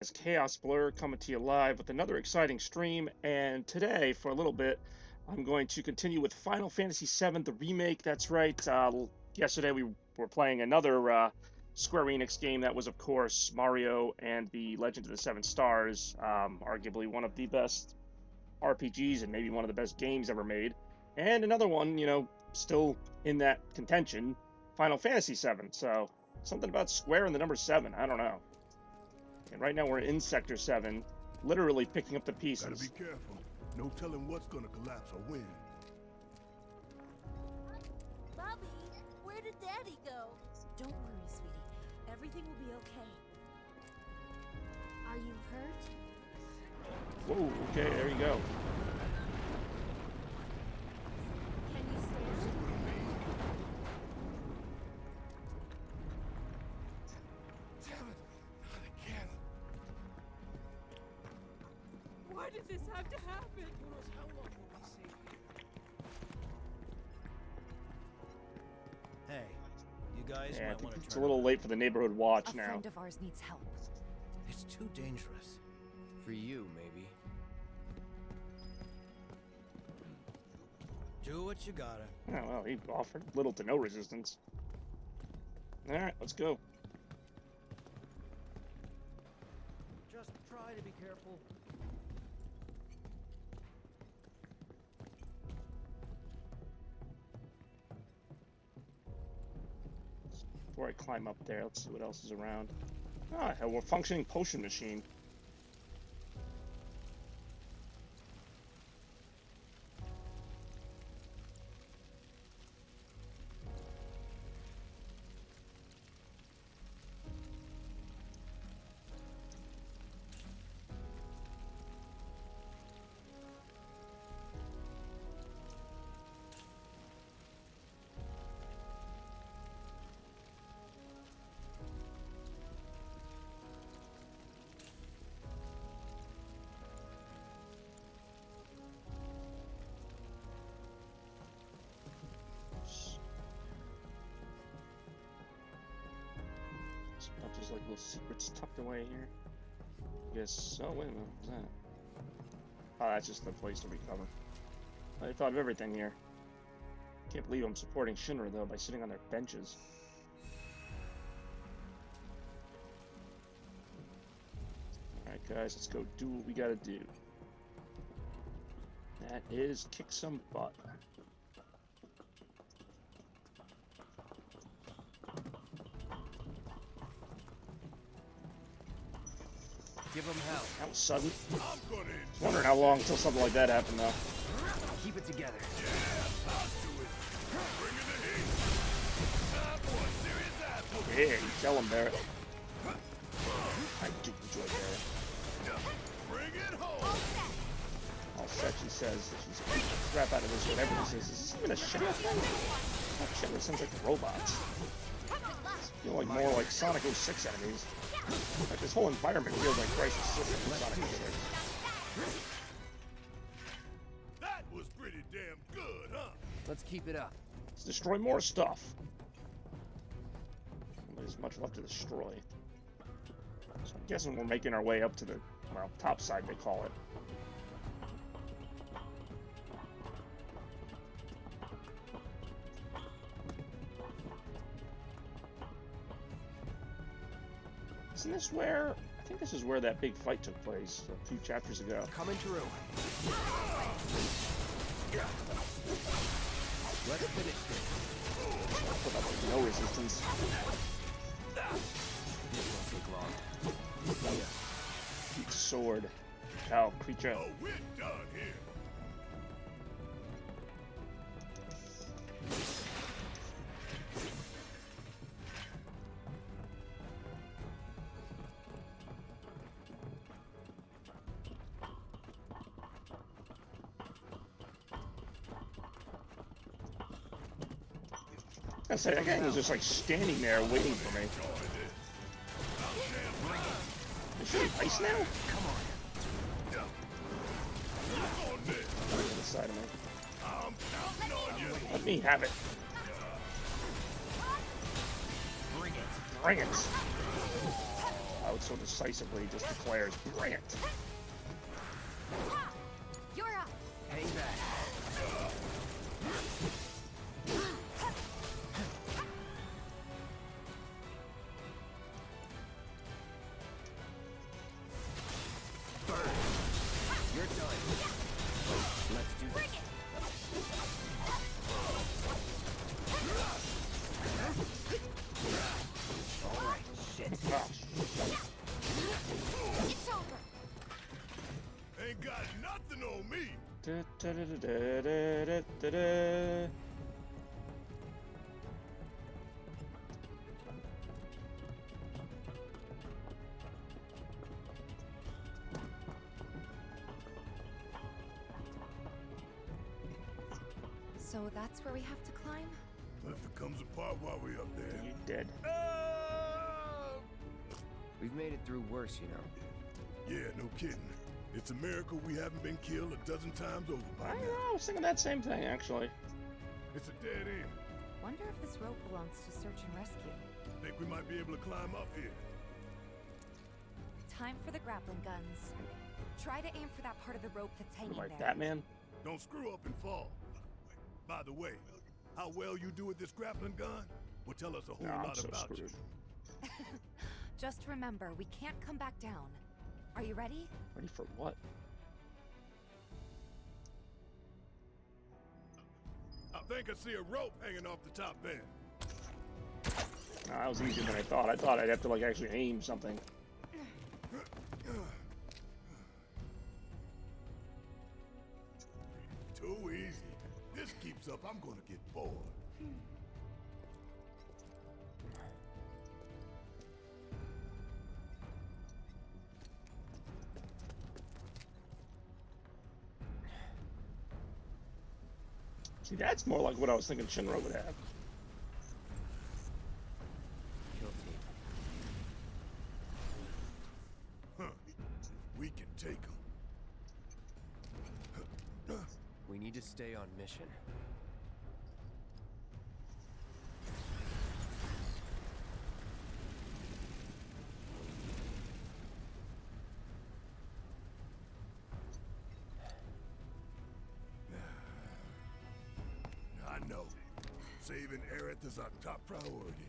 It's Chaos Blur coming to you live with another exciting stream. And today, for a little bit, I'm going to continue with Final Fantasy VII, the remake. That's right. Yesterday, we were playing another Square Enix game that was, of course, Mario and the Legend of the Seven Stars. Arguably one of the best RPGs and maybe one of the best games ever made. And another one, still in that contention, Final Fantasy VII. So, something about Square and the number 7. I don't know. And right now we're in Sector 7, literally picking up the Gotta be pieces. careful. No telling what's gonna collapse or when. Bobby, where did Daddy go? Don't worry, sweetie. Everything will be okay. Are you hurt? Whoa, okay, there you go. Can you stand? Damn it! Not again. Why did this have to happen? Who knows how long we'll be safe here? Hey, you guys Yeah, I might think want to it's turn a little around. late for the neighborhood watch A now. friend of ours needs help. It's too dangerous. For you, maybe. Do what you gotta. Oh, well, he offered little to no resistance. Alright, let's go. Just try to be careful. Before I climb up there, let's see what else is around. Ah, a functioning potion machine. Just like little secrets tucked away here. Guess so. Wait a minute, what's that? Oh, that's just the place to recover. I thought of everything here. Can't believe I'm supporting Shinra though by sitting on their benches. Alright guys, let's go do what we gotta do. That is kick some butt. Give them hell. That was sudden. I'm gonna Wondering how long until something like that happened though. Keep it together. I'll do it. Bring in the heat. Time for a serious ass. Yeah, you tell him, Barrett. I do enjoy Barrett. Bring it home. All set, she says. She's crap out of this, whatever this is. Is this even a Shinra thing? Not Shinra sounds like robots. Feel like more like Sonic 06 enemies. Like this whole environment feels like Crisis System from Sonic 06. That was pretty damn good, huh? Let's keep it up. Let's destroy more stuff. There's much left to destroy. So I'm guessing we're making our way up to the, well, top side they call it. Isn't this where, I think this is where that big fight took place a few chapters ago. Coming through. Let's finish this. Put up with no resistance. This won't take long. Huge sword. Cow, creature. Oh, we're done here. I say that guy was just like standing there waiting for me. Is she ice now? Come on. Right to the side of me. I'm counting on you. Let me have it. Bring it. Bring it. out so decisively just declares, bring it. You're up. Hang back. Burn. You're done. Let's do this. All right, shit. Ah, It's over. Ain't got nothing on me. da, da, da, da, da, da, da. So that's where we have to climb? What if it comes apart while we up there? You dead. We've made it through worse, you know. Yeah, no kidding. It's a miracle we haven't been killed a dozen times over by I don't now. know, I was thinking that same thing, actually. It's a dead end. Wonder if this rope belongs to search and rescue. Think we might be able to climb up here. Time for the grappling guns. Try to aim for that part of the rope that's hanging Like there. Batman. Don't screw up and fall. By the way, how well you do with this grappling gun will tell us a whole No, I'm lot so about screwed. you. Just remember, we can't come back down. Are you ready? Ready for what? I think I see a rope hanging off the top end. Nah, that was easier than I thought. I thought I'd have to like actually aim something. Too easy. This keeps up, I'm gonna get bored. See, that's more like what I was thinking Shinra would have. Kill team. Huh. We can take them. We need to stay on mission. I know. Saving Aerith is our top priority.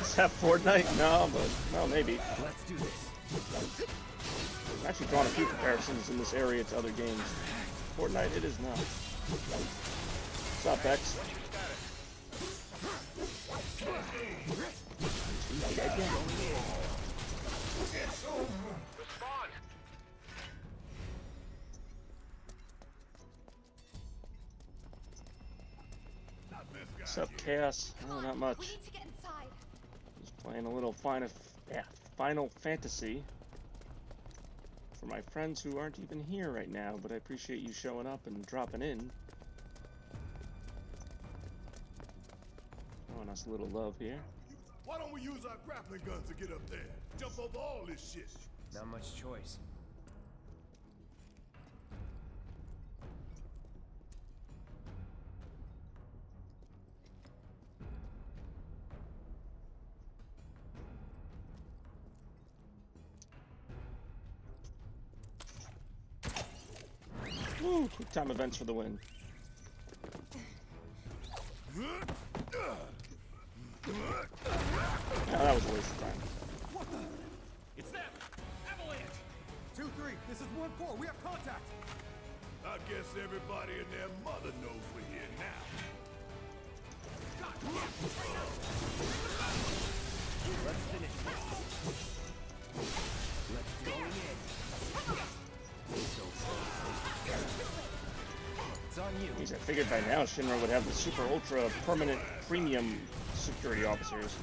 Is that Fortnite? No, but well, maybe. Let's do this. I've actually drawn a few comparisons in this area to other games. Fortnite, it is not. What's up, X? What's up, Chaos? Oh, not We much. need to get inside. Just playing a little Final Fantasy for my friends who aren't even here right now, but I appreciate you showing up and dropping in. Showing us a little love here. Why don't we use our grappling guns to get up there? Jump over all this shit. Not much choice. Woo! Quick time events for the win. Yeah, that was a waste of time. It's them! Avalanche! 2-3, this is 1-4, we have contact! I guess everybody and their mother knows we're here now. Let's finish this. Let's go in. So it's on you. Geez, I figured by now Shinra would have the super ultra permanent premium security officers.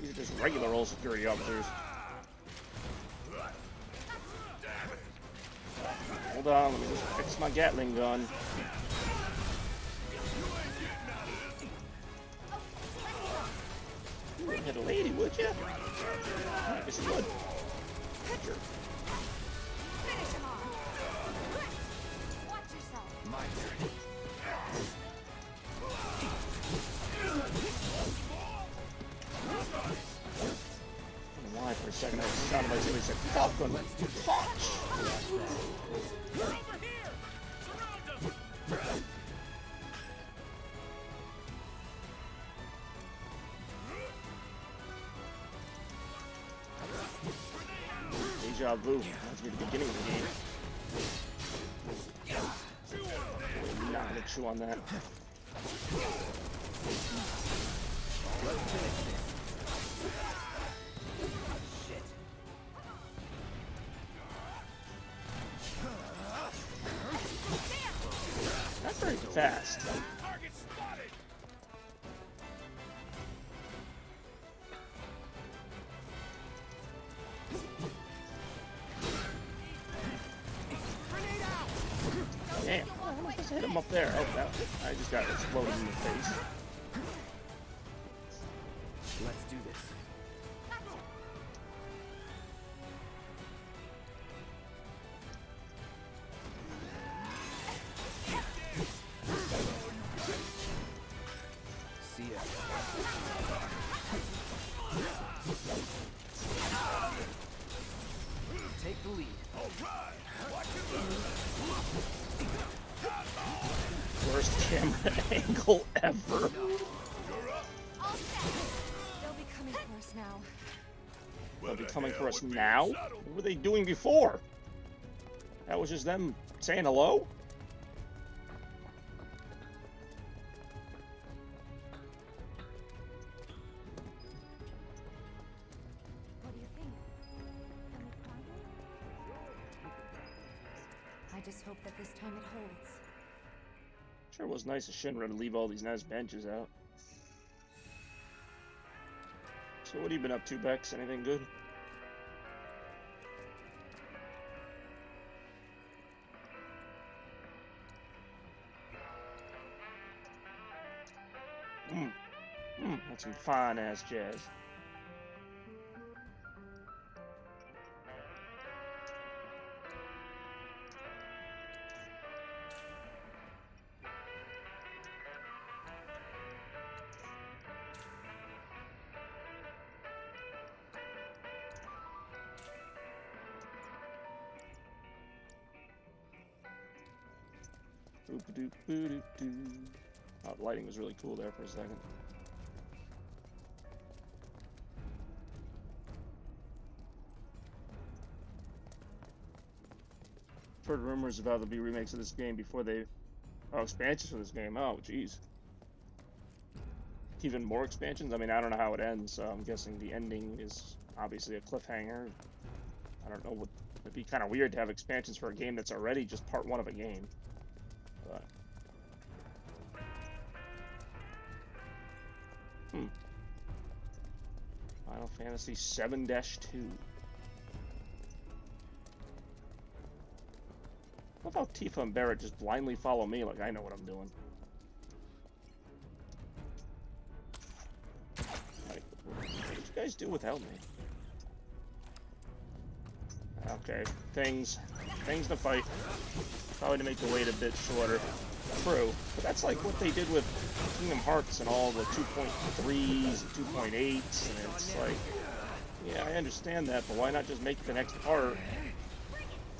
These are just regular old security officers. Hold on, let me just fix my Gatling gun. You wouldn't hit a lady, would you? I guess you would. Sure. Finish him off. Watch yourself. My turn. I don't know why for a second I sounded like somebody said, Falcon, touch! Deja vu. Reminds me of the beginning of the game. I'm not gonna chew on that. Not very fast. Target spotted. Damn. How am I supposed to hit him up there? Oh, that, I just got exploded in the face. Let's do this. See ya. Take the lead. Worst camera angle ever. All set. They'll be coming for us now. They'll be coming for us now? What were they doing before? That was just them saying hello? What do you think? I just hope that this time it holds. Sure was nice of Shinra to leave all these nice benches out. So what have you been up to, Bex? Anything good? That's some fine-ass jazz. Boop-a-doop-boo-doop-doo. Oh, the lighting was really cool there for a second. I've heard rumors about there'll be remakes of this game before they... Oh, expansions for this game. Oh, jeez. Even more expansions? I mean, I don't know how it ends, so I'm guessing the ending is obviously a cliffhanger. I don't know what... It'd be kind of weird to have expansions for a game that's already just part one of a game. But... Final Fantasy VII-2. I love how Tifa and Barrett just blindly follow me like I know what I'm doing. Like, what did you guys do without me? Okay, things to fight. Probably to make the wait a bit shorter. True, but that's like what they did with Kingdom Hearts and all the 2.3s and 2.8s, and it's like, yeah, I understand that, but why not just make the next part?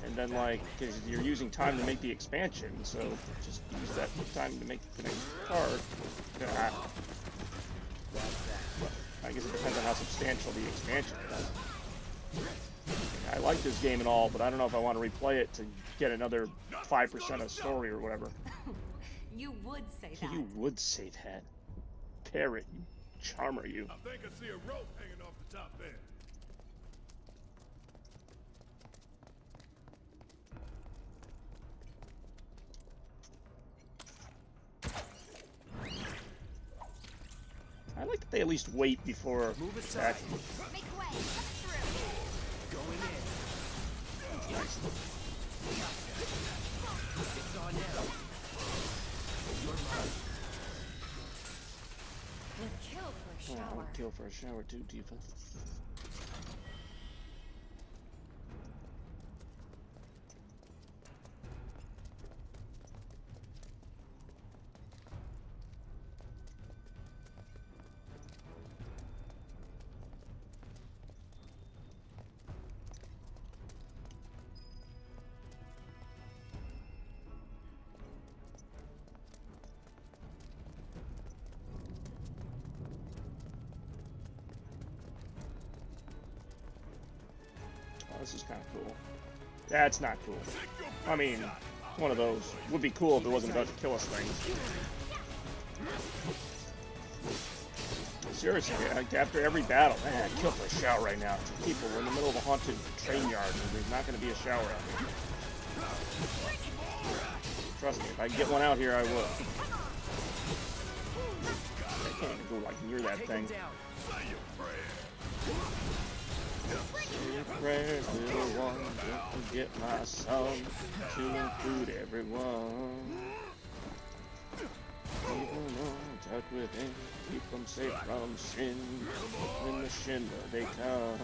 And then, like, because you're using time to make the expansion, so just use that time to make the next part. I guess it depends on how substantial the expansion is. I like this game and all, but I don't know if I want to replay it to get another 5% of story or whatever. You would say that. You would say that. Parrot, you charmer, you. I think I see a rope hanging off the top there. I like that they at least wait before attacking. Make way. Through. Going in. Nice. Oh, I shower. would kill for a shower too, Tifa. Oh, this is kind of cool. That's not cool. I mean, one of those. Would be cool if it wasn't about to kill us things. Seriously, like, after every battle, man, I'd kill for a shower right now. People, we're in the middle of a haunted train yard, and there's not going to be a shower out here. Trust me, if I get one out here, I will. I can't even go like near that thing. Say your prayers, little one, don't forget my son, to include everyone. Keep them on touch with him, keep them safe from sin, when the Shinra they come.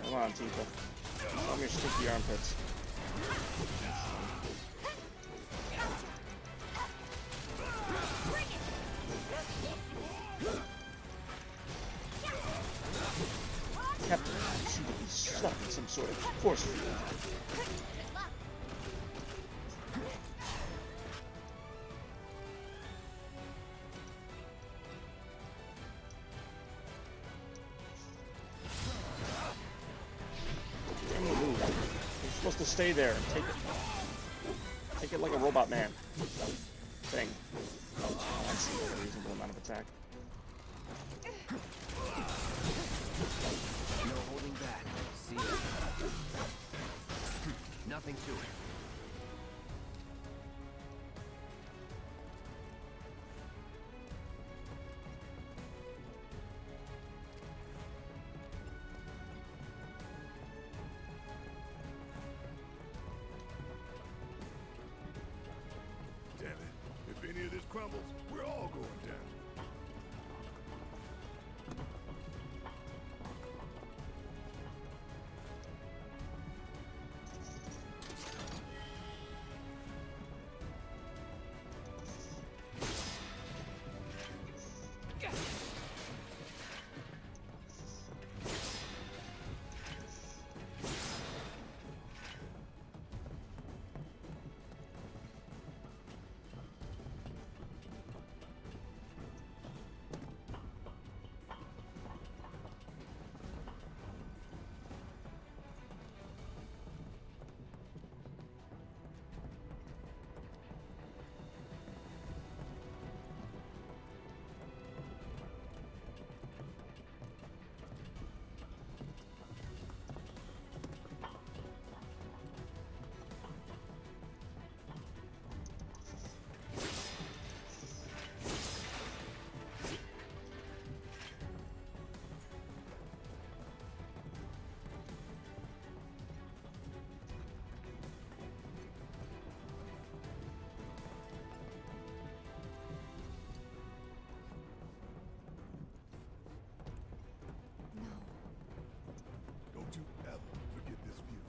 Come on, Tifa. Show me your sticky armpits. Captain, you seem to be stuck in some sort of force field. You're supposed to stay there and take it. Take it like a robot man. Thing. That's a reasonable amount of attack. No holding back. See it. Nothing to it. Damn it. If any of this crumbles, we're all going down. Don't you ever forget this view.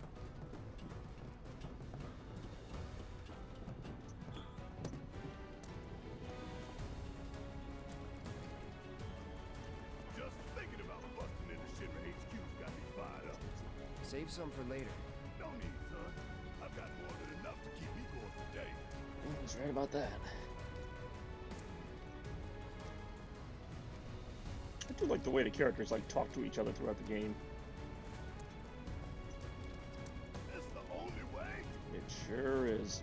Just thinking about busting into Shinra HQ's got me fired up. Save some for later. No need, son. I've got more than enough to keep me going today. He's right about that. I do like the way the characters like talk to each other throughout the game. That's the only way. It sure is.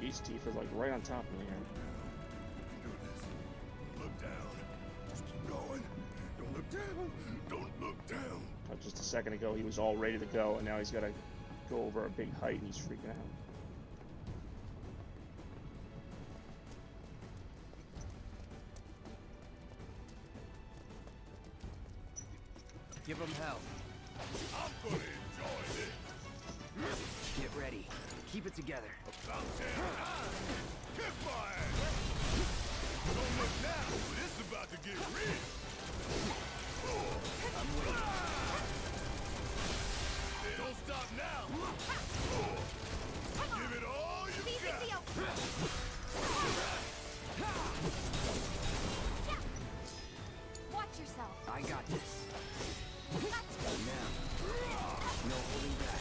Jeez, Tifa's like right on top of me here. You can do this. Don't look down. Just keep going. Don't look down. Don't look down. Just a second ago, he was all ready to go, and now he's got to go over a big height, and he's freaking out. Give them hell. I'm gonna enjoy this. Get ready. Keep it together. About damn time. Kick my ass. Don't look now, but it's about to get real. I'm waiting. Don't stop now. Give it all you got. Watch yourself. I got this. Now, no holding back.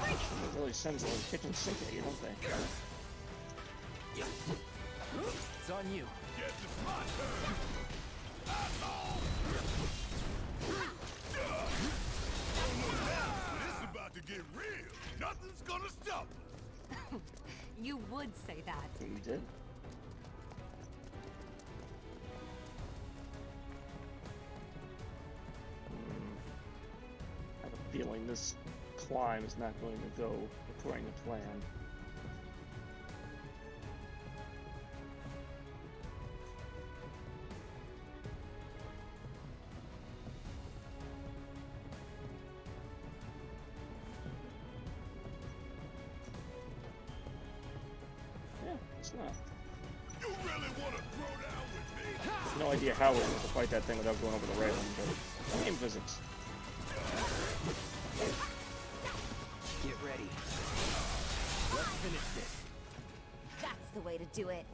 It really sends a little kitchen sink at you, don't they? It's on you. Guess it's my turn. Don't look now, but it's about to get real. Nothing's gonna stop us. You would say that. You did. I have a feeling this climb is not going to go according to plan. Yeah, it's not. You really wanna throw down with me? No idea how we're able to fight that thing without going over the railing, but game physics. Get ready. Let's finish this. That's the way to do it.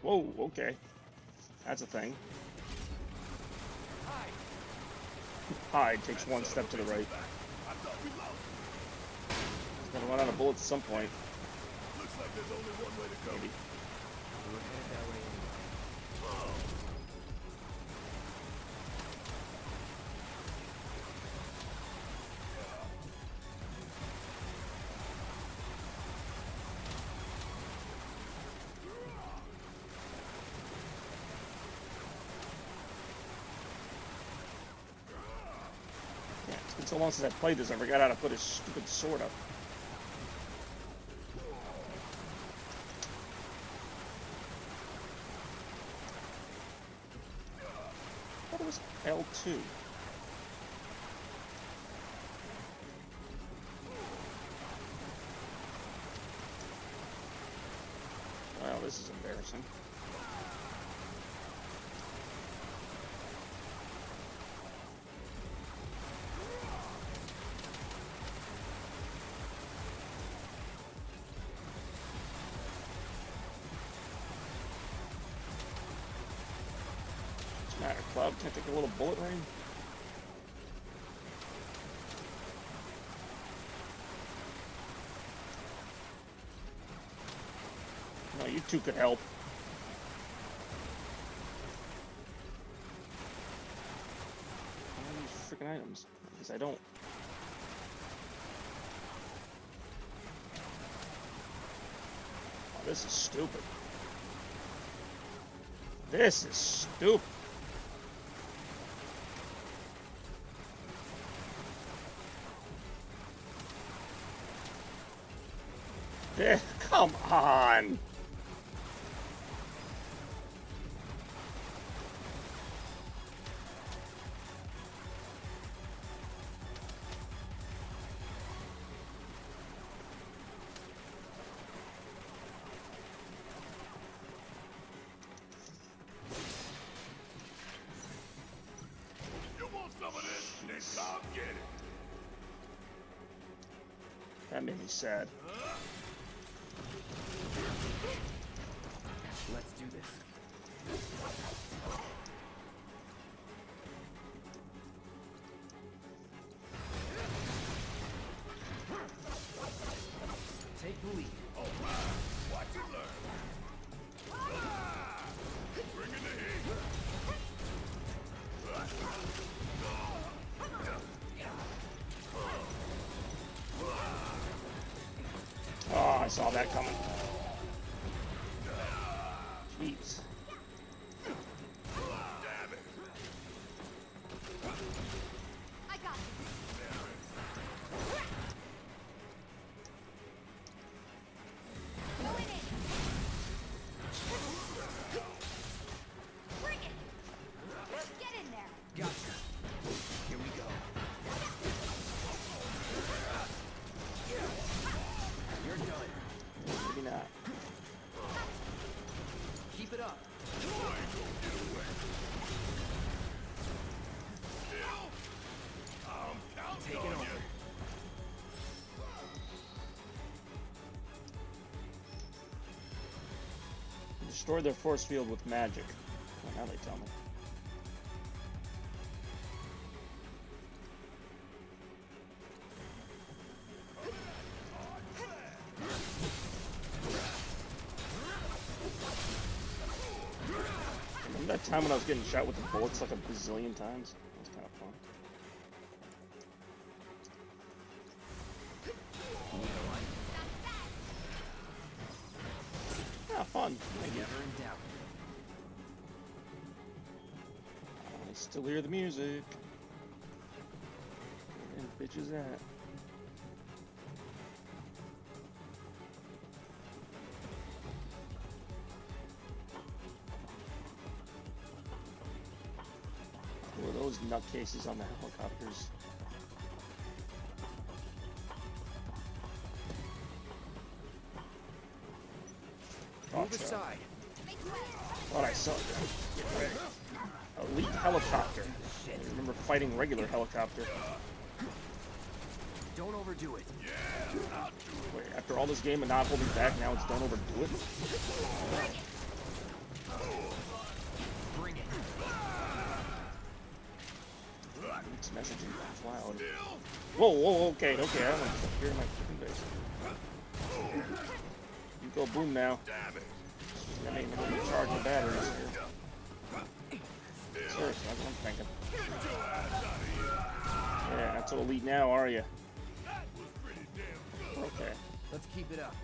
Whoa, okay. That's a thing. Hide takes one step to the right. I thought we lost. He's gonna run out of bullets at some point. Looks like there's only one way to go. Maybe. We're headed that way anyway. Yeah, it's been so long since I played this, I forgot how to put his stupid sword up. I thought it was L2. Well, this is embarrassing. What's the matter, Cloud? Can I take a little bullet rain? No, you two could help. I have these freaking items. Because I don't. Oh, this is stupid. This is stupid. Come on. You want some of this? Then come get it. That made me sad. Let's do this. Take the lead. All right. Watch and learn. Bring in the heat. Oh, I saw that coming. Jeez. Damn it. Destroy their force field with magic. Well, now they tell me. Remember that time when I was getting shot with the bullets like a bazillion times? That was kind of fun. Ah, fun. Thank you. Never in doubt. I still hear the music. And bitches at. Who are those nutcases on the helicopters? Move aside. Thought I saw that. Get ready. Elite helicopter. I remember fighting regular helicopter. Don't overdo it. Wait, after all this game of not holding back, now it's don't overdo it? Bring it. It's messaging that's loud. Whoa, whoa, okay, okay, I want to hear my freaking base. You go boom now. I mean, I'm gonna charge the batteries here. Seriously, that's what I'm thinking. Yeah, not so elite now, are you? Okay. Let's keep it up.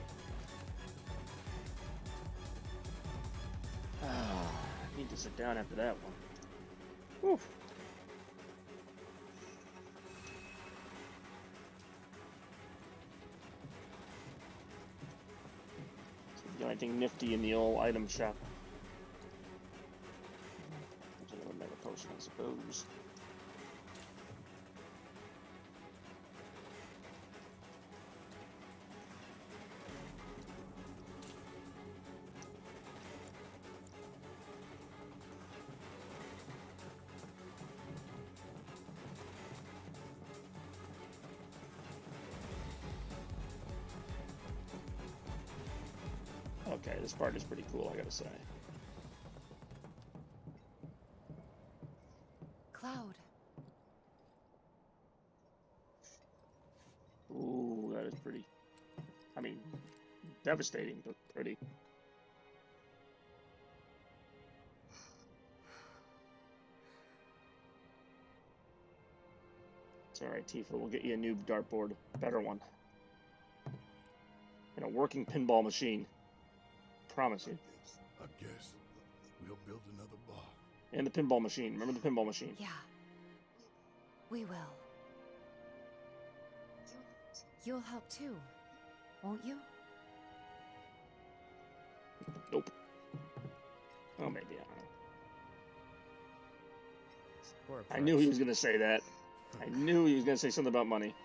I need to sit down after that one. Whew. See anything nifty in the old item shop? There's another mega potion, I suppose. Okay, this part is pretty cool, I gotta say. Cloud. Ooh, that is pretty. I mean, devastating, but pretty. It's alright, Tifa, we'll get you a new dartboard. Better one. And a working pinball machine. Promise you. I guess we'll build another bar. And the pinball machine. Remember the pinball machine? Yeah. We will. You'll help too, won't you? Nope. Oh, maybe, I don't know. I knew he was gonna say that. I knew he was gonna say something about money.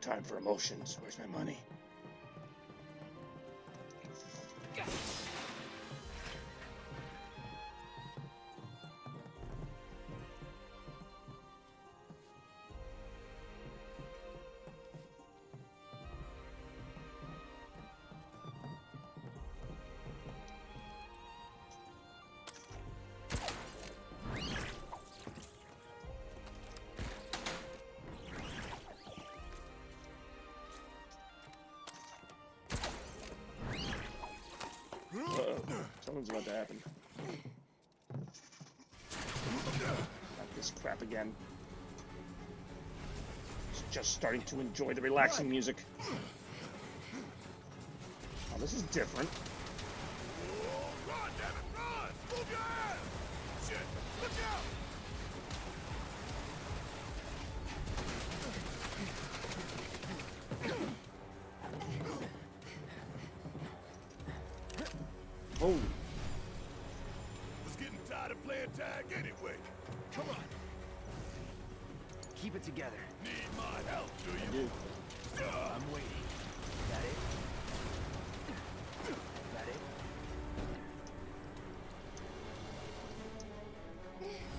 Time for emotions. Where's my money? Something's about to happen. Not this crap again. Just starting to enjoy the relaxing music. Oh, this is different. Run, damn it, run! Move your ass! Shit, look out! Oh, Was getting tired of playing tag anyway. Come on, Keep it together. need my help, do I you? do. I'm waiting. That it? That it?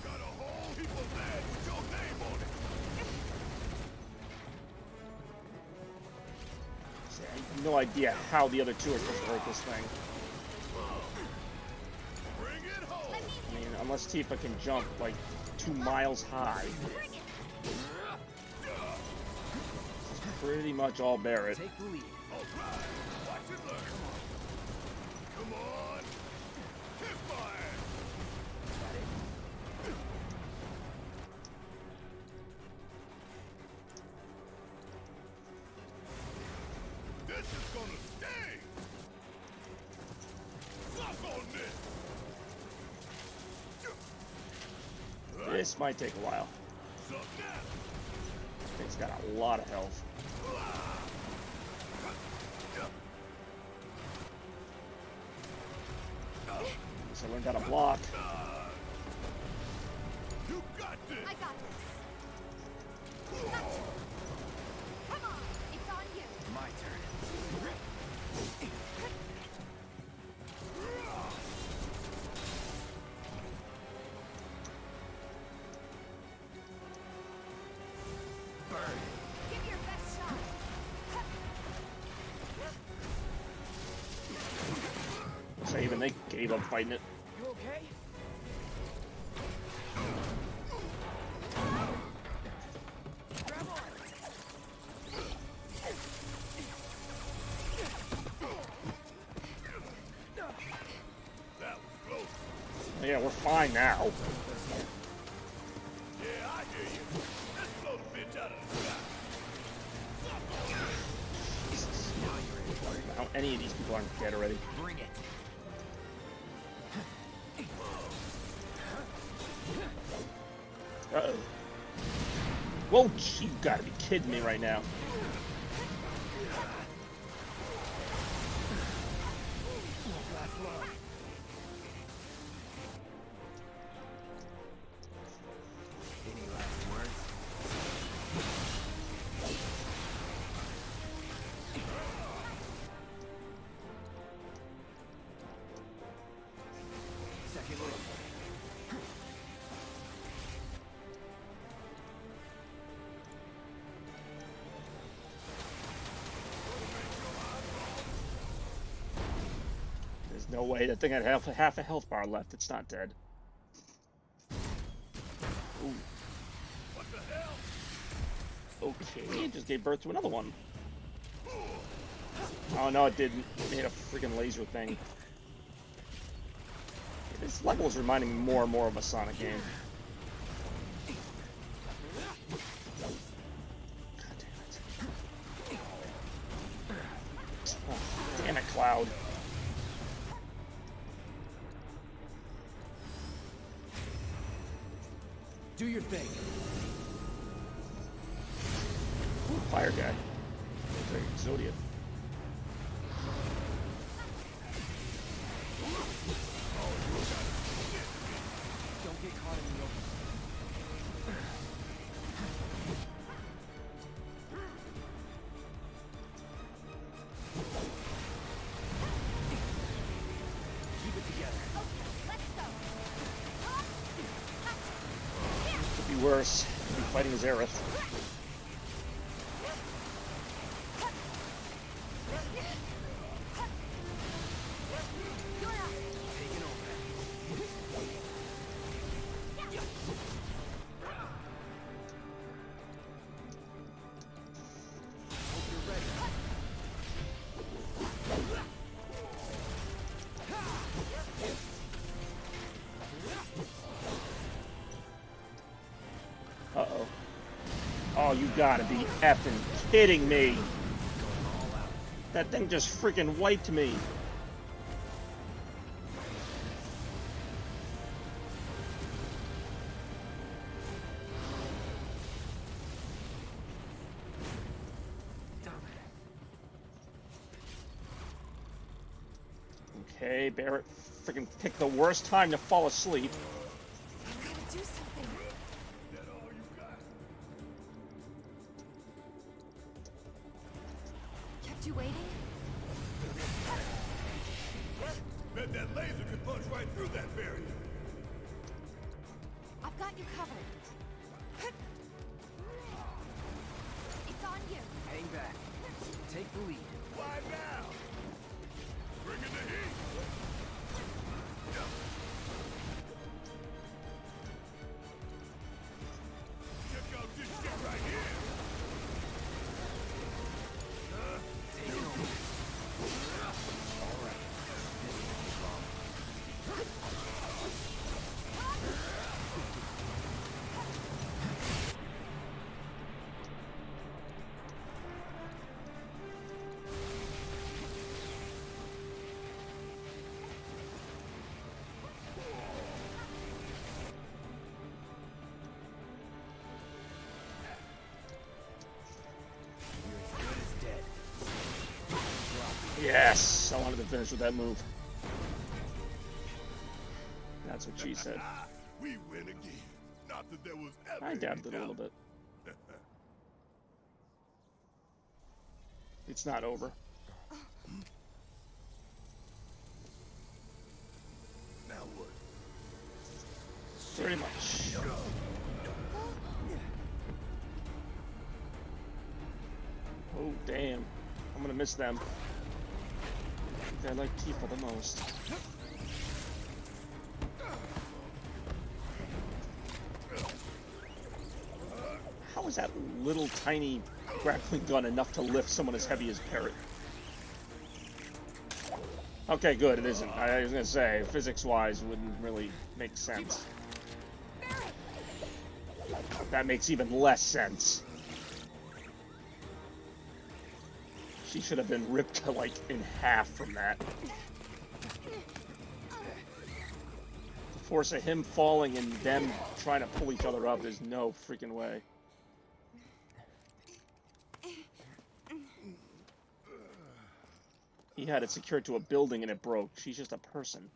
Got a whole heap of land with your name on it. See, no idea how the other two are supposed to hurt this thing. Bring it home. I mean, unless Tifa can jump like 2 miles high. It's pretty much all Barrett. Take the lead. All right. Watch it learn. Come on. Hit fire. This is gonna sting. Suck on this. This might take a while. Suck now. It's got a lot of health. So I learned how to block. You got this. I got this. Gotcha. Come on, it's on you. My turn. Burn. Give your best shot. So even they gave up fighting it. You okay? Grab on. That was close. Yeah, we're fine now. Yeah, I hear you. Let's blow the bitch out of the sky. How any of these people aren't dead already. Bring it. Uh-oh. Whoa, you gotta be kidding me right now. Any last words? Second look. There's no way that thing had half a health bar left. It's not dead. Ooh. What the hell? Okay, it just gave birth to another one. Oh no, it didn't. It made a freaking laser thing. This level is reminding me more and more of a Sonic game. God damn it. Oh, damn it, Cloud. Do your thing. Ooh, fire guy. Very Zodiac. Don't get caught in the open. Keep it together. Let's go. Could be worse. Could be fighting Zareth. Taking over. Hope you're ready. Uh-oh. Oh, you gotta be effing kidding me. That thing just freaking wiped me. Okay, Barrett freaking picked the worst time to fall asleep. I gotta do something. That all you got? Kept you waiting? Bet that laser could punch right through that barrier. I've got you covered. It's on you. Hang back. Take the lead. Why now? Bring in the heat. Check out this shit right here. Yes, I wanted to finish with that move. That's what she said. We win again. Not that there was ever I dabbed any it a little doubt. bit. It's not over. Now what? Pretty much. Oh, damn. I'm gonna miss them. I like Tifa the most. How is that little tiny grappling gun enough to lift someone as heavy as Parrot? Okay, good, it isn't. I was gonna say, physics-wise, wouldn't really make sense. That makes even less sense. She should have been ripped like in half from that. The force of him falling and them trying to pull each other up, there's no freaking way. He had it secured to a building and it broke. She's just a person.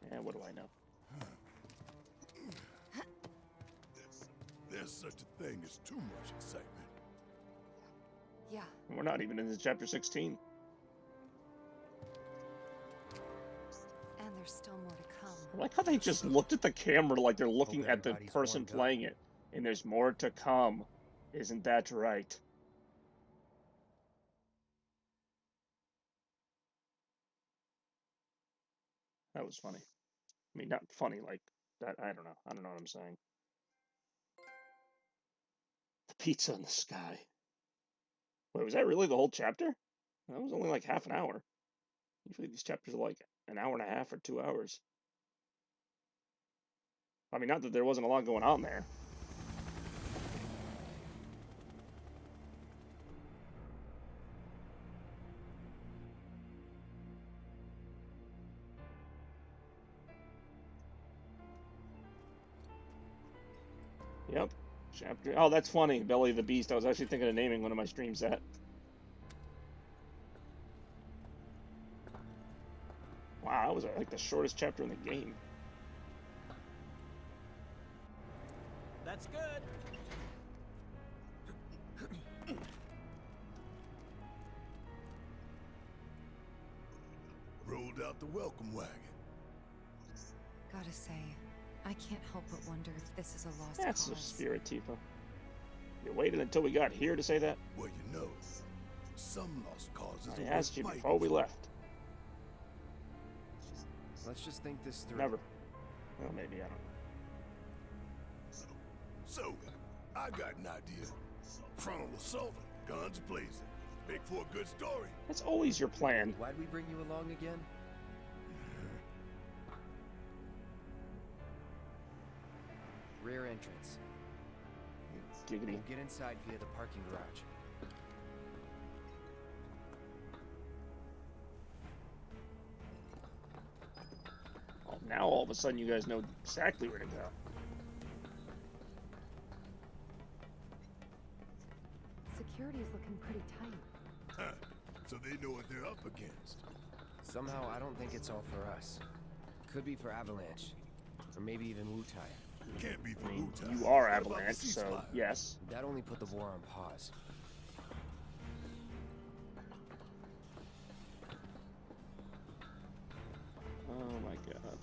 And what do I know? There's such a thing as too much excitement. Yeah. And we're not even in chapter 16. And there's still more to come. I like how they just looked at the camera like they're looking at the everybody's person warmed up. playing it. And there's more to come. Isn't that right? That was funny. I mean, not funny like that. I don't know. I don't know what I'm saying. The pizza in the sky. Wait, was that really the whole chapter? That was only like half an hour. Usually these chapters are like an hour and a half or 2 hours. I mean, not that there wasn't a lot going on there. Yep. Chapter. Oh, that's funny. Belly of the Beast. I was actually thinking of naming one of my streams that. Wow, that was like the shortest chapter in the game. That's good. Rolled out the welcome wagon. Gotta say, I can't help but wonder if this is a lost That's the cause. spirit, Tifa. You waited until we got here to say that? Well, you know, some lost causes I are asked worth you fighting before we for. left. Let's just think this through. Never. Well, maybe, I don't know. So, I got an idea. Frontal assault, guns blazing. Make for a good story. That's always your plan. Why'd we bring you along again? Rear entrance. Giggity. We'll get inside via the parking garage. Oh, now all of a sudden you guys know exactly where to go. Security's looking pretty tight. Huh. So they know what they're up against. Somehow, I don't think it's all for us. Could be for Avalanche. Or maybe even Wutai. Can't be for I mean, Wutai. you are What about the Avalanche, so ceasefire? yes. That only put the war on pause. Oh my god.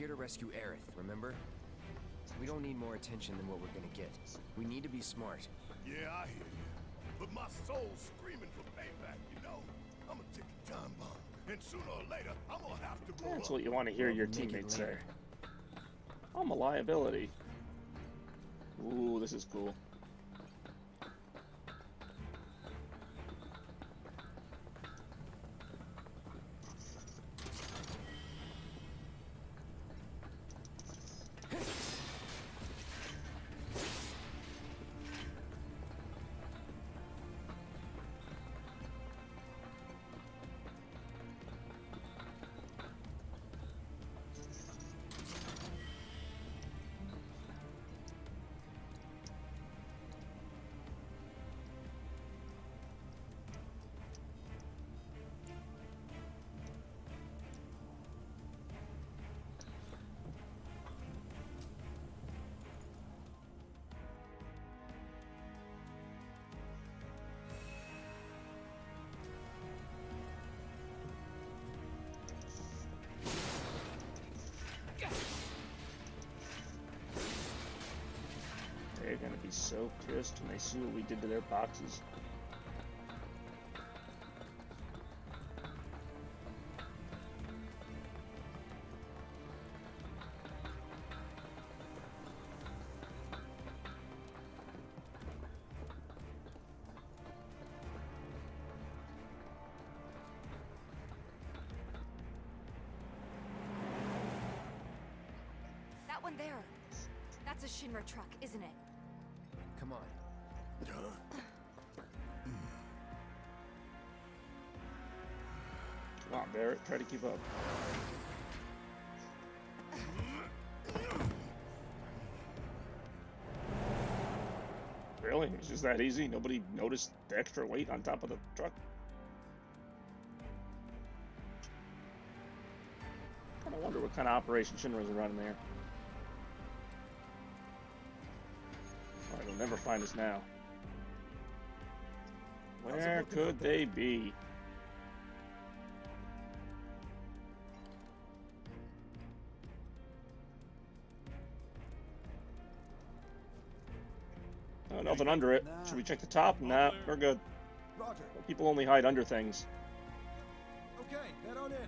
here to rescue Aerith, remember? We don't need more attention than what we're gonna get. We need to be smart. Yeah, I hear you. But my soul's screaming for payback, you know? I'm a ticking time bomb. And sooner or later, I'm gonna have to blow That's up. what you want to hear Well, your we'll make it teammates say. later. I'm a liability. Ooh, this is cool. They're gonna be so pissed when they see what we did to their boxes. That one there. That's a Shinra truck, isn't it? Come on. Come on, Barrett, try to keep up. Really? It's just that easy? Nobody noticed the extra weight on top of the truck? I wonder what kind of operation Shinra's running there. Alright, they'll never find us now. Where could they be? Oh, nothing under it. Should we check the top? Nah, we're good. Roger. People only hide under things. Okay, head on in.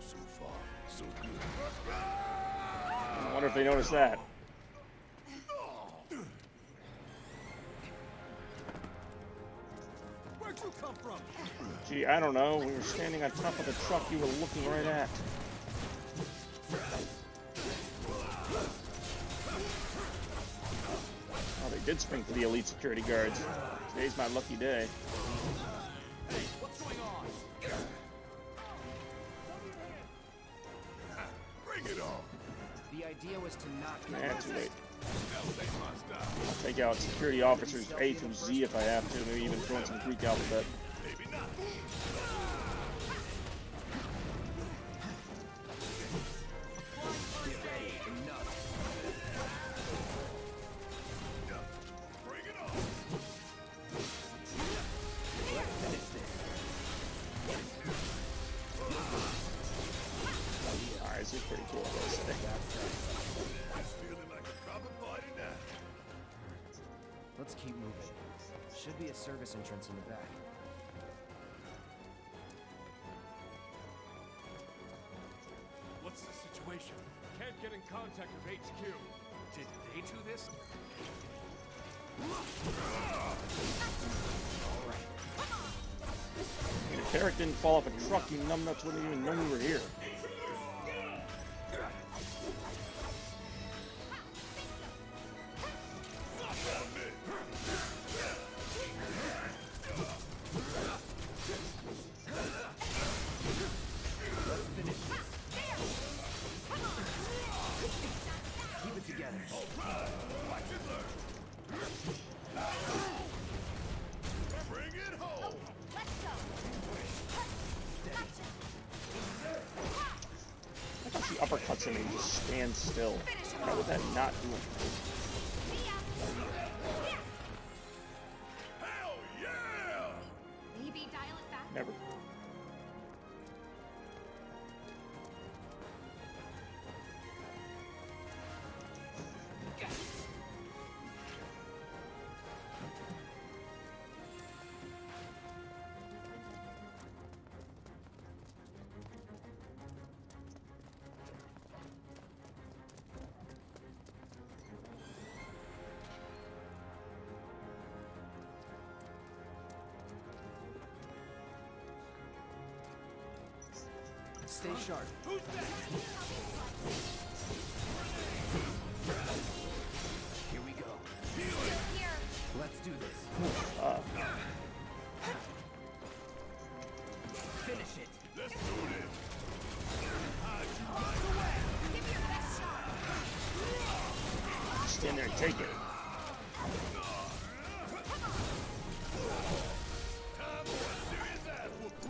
So far, so good. I wonder if they noticed that. Where'd you come from? Gee, I don't know. We were standing on top of the truck you were looking right at. Oh, they did spring for the elite security guards. Today's my lucky day. What's going on? Bring it on. The idea was to not Nah, too late. That ain't my style. I'll take out security officers A through Z if I have to. Maybe even throw in some Greek alphabet. Maybe not. Bring it on. Alright, this is pretty cool, I gotta say. It's feeling like a proper party now. Let's keep moving. Should be a service entrance in the back. What's the situation? Can't get in contact with HQ. Did they do this? If Eric didn't fall off a truck, you numbnuts wouldn't even know we were here. Keep it together. Bring it home. Let's go. I thought she uppercuts him and he just stands still. How would that not do anything? Hell yeah! Maybe dial it back. Never. Stay sharp. Who's that? Here we go. Here. Let's do this. Finish it. Let's do this. Give me your best shot. Stand there and take it.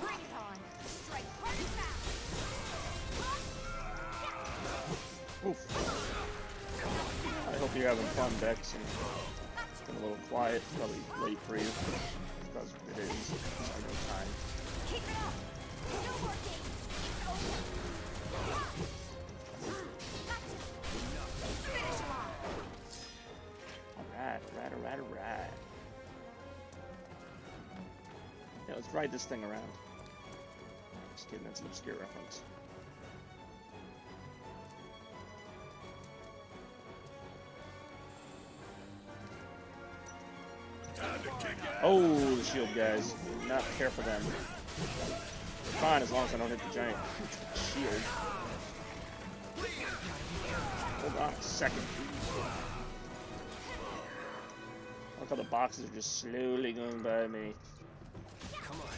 Bring it on. Strike hard and fast. Oof. I hope you're having fun, Dex. And it's been a little quiet, probably late for you. Because it is. I know time. Keep it up. No more games. It's over. Finish him off. Alright. Yeah, let's ride this thing around. Just kidding, that's an obscure reference. Oh, the shield guys. Do not care for them. They're fine as long as I don't hit the giant shield. Hold on a second. Look how the boxes are just slowly going by me. Come on.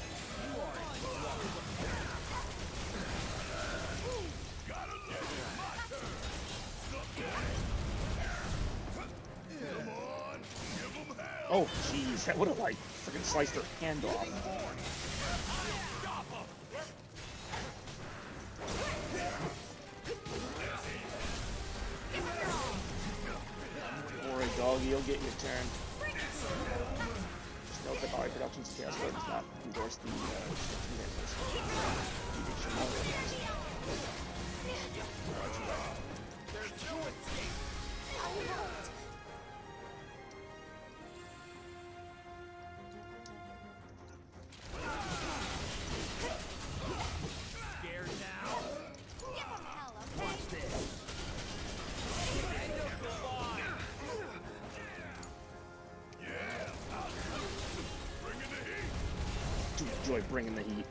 Oh, jeez, that would have like freaking sliced her hand off. Don't worry, doggy, you'll get your turn. Just note that VII Productions cast does not endorse the Scared now? Give him hell, okay? End of the line. do enjoy bringing the heat.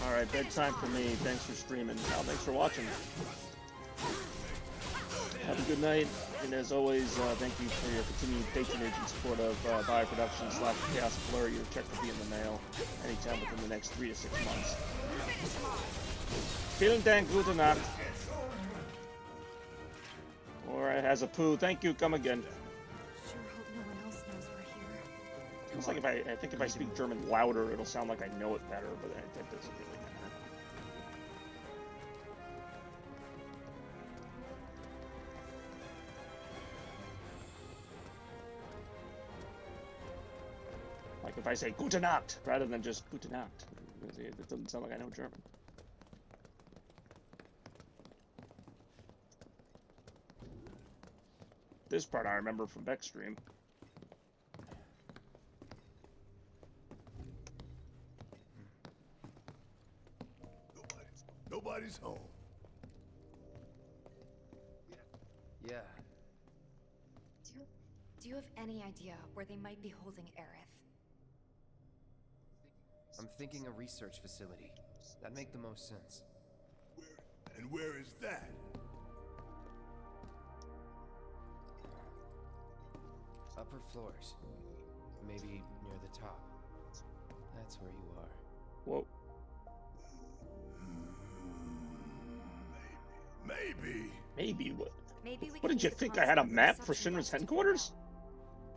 Alright, bedtime for me. Thanks for streaming. Thanks for watching. Have a good night, and as always, thank you for your continued patronage and support of VII Productions / Chaos Blur. Your check will be in the mail anytime within the next 3 to 6 months. Vielen Dank, gute Nacht. Or as a poo, thank you, come again. Sure hope no one else knows we're here. It's like I think if I speak German louder, it'll sound like I know it better, but that doesn't really matter. Like if I say Gute Nacht rather than just Gute Nacht. It doesn't sound like I know German. This part I remember from Beck's stream. Nobody's home. Yeah. Do you have any idea where they might be holding Aerith? I'm thinking a research facility. That'd make the most sense. And where is that? Upper floors. Maybe near the top. That's where you are. Whoa. Maybe. Maybe what? Maybe we What can did you use the think? I had a console map for reception Shinra's desk to headquarters?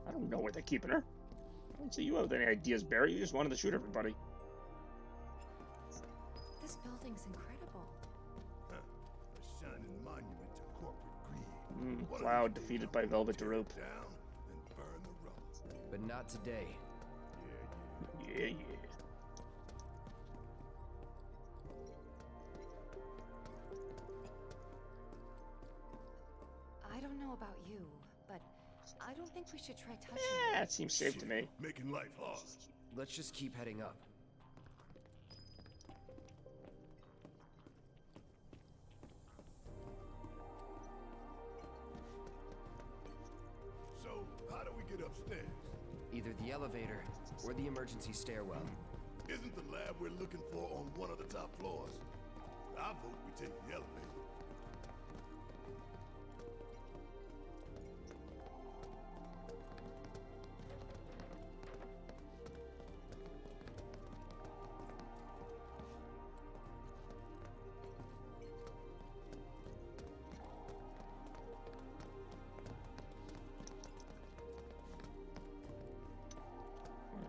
find I don't know where they're keeping her. I don't see you have any ideas, Barry. You just wanted to shoot everybody. out. This building's incredible. Huh. A shining monument to corporate greed. One of Cloud these days defeated I'm by gonna Velvet tear DeRope. it down, then burn the rubble. But not today. Yeah. I don't know about you, but I don't think we should try touching Yeah, it. it seems safe to me. Making life hard. Let's just keep heading up. So, how do we get upstairs? Either the elevator or the emergency stairwell. Isn't the lab we're looking for on one of the top floors? I vote we take the elevator.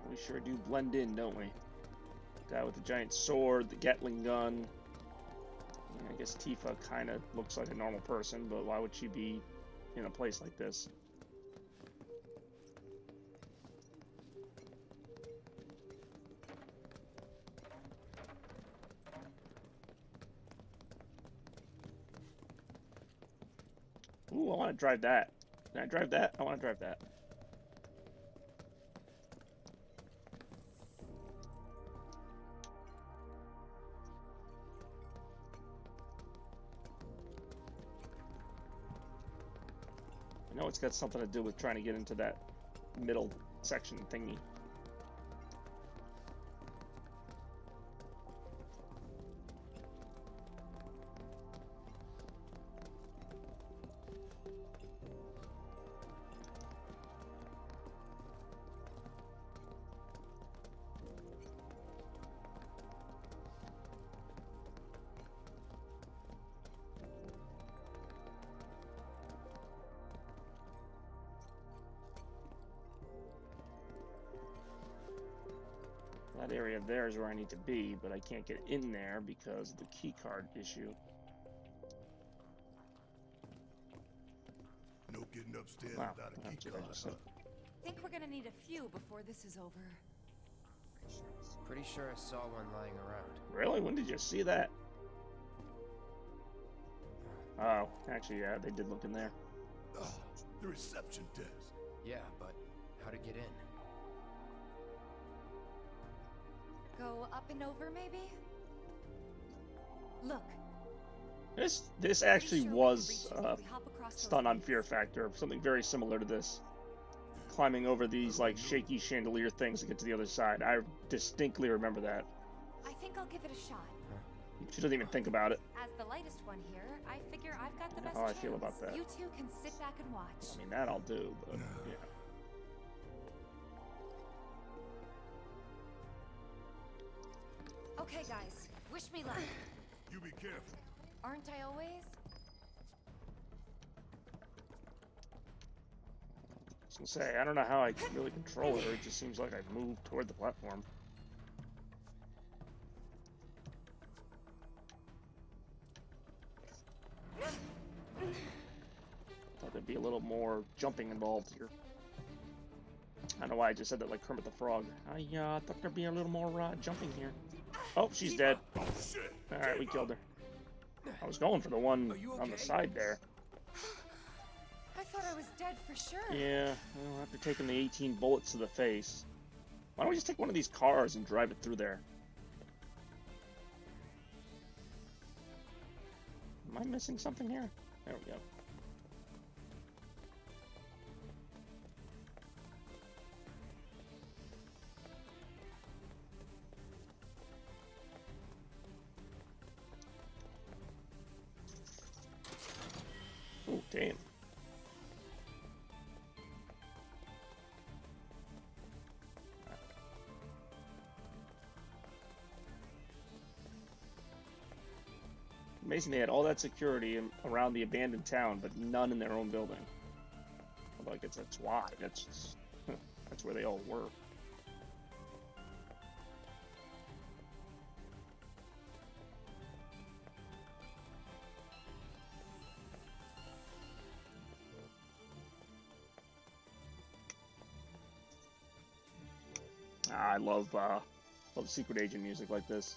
We sure do blend in, don't we? Guy with the giant sword, the Gatling gun. Yeah, I guess Tifa kind of looks like a normal person, but why would she be in a place like this? Ooh, I want to drive that. Can I drive that? I want to drive that. I know it's got something to do with trying to get into that middle section thingy. That area there is where I need to be, but I can't get in there because of the key card issue. No getting upstairs Wow, without a that's key what I card, just huh? said. Think we're gonna need a few before this is over. Pretty sure I saw one lying around. Really? When did you see that? Oh, actually, yeah, they did look in there. Ah, the reception desk. Yeah, but how to get in? Go up and over, maybe? Look. This actually was Stun on Fear Factor, something very similar to this. Climbing over these like shaky chandelier things to get to the other side. I distinctly remember that. I think I'll give it a shot. She doesn't even think about it. As the lightest one here, I figure I've got the best How I chance. feel about that. You two can sit back and watch. I mean, that I'll do, but yeah. Okay, guys, wish me luck. You be careful. Aren't I always? I was gonna say, I don't know how I can really control her. It just seems like I move toward the platform. Thought there'd be a little more jumping involved here. I don't know why I just said that like Kermit the Frog. I thought there'd be a little more jumping here. Oh, she's dead. Oh shit! Alright, we killed her. I was going for the one on the side there. I thought I was dead for sure. Yeah, well, after taking the 18 bullets to the face. Why don't we just take one of these cars and drive it through there? Am I missing something here? There we go. Oh, damn. Amazing they had all that security around the abandoned town, but none in their own building. Although I guess that's why. That's where they all were. I love secret agent music like this.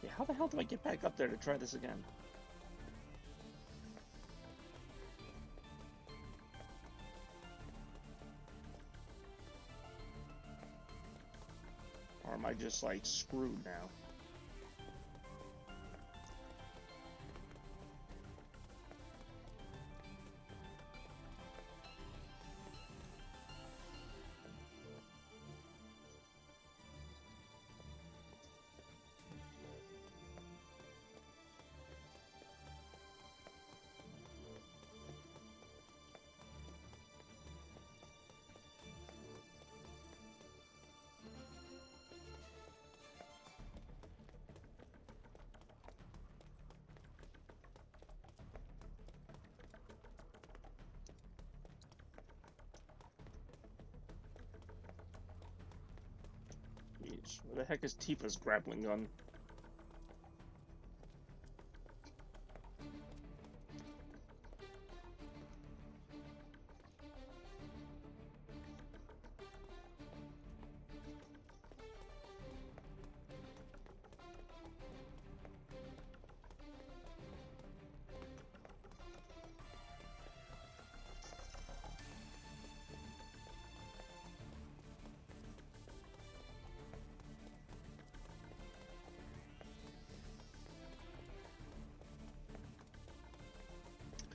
Yeah, how the hell do I get back up there to try this again? Or am I just like screwed now? Jeez, where the heck is Tifa's grappling gun?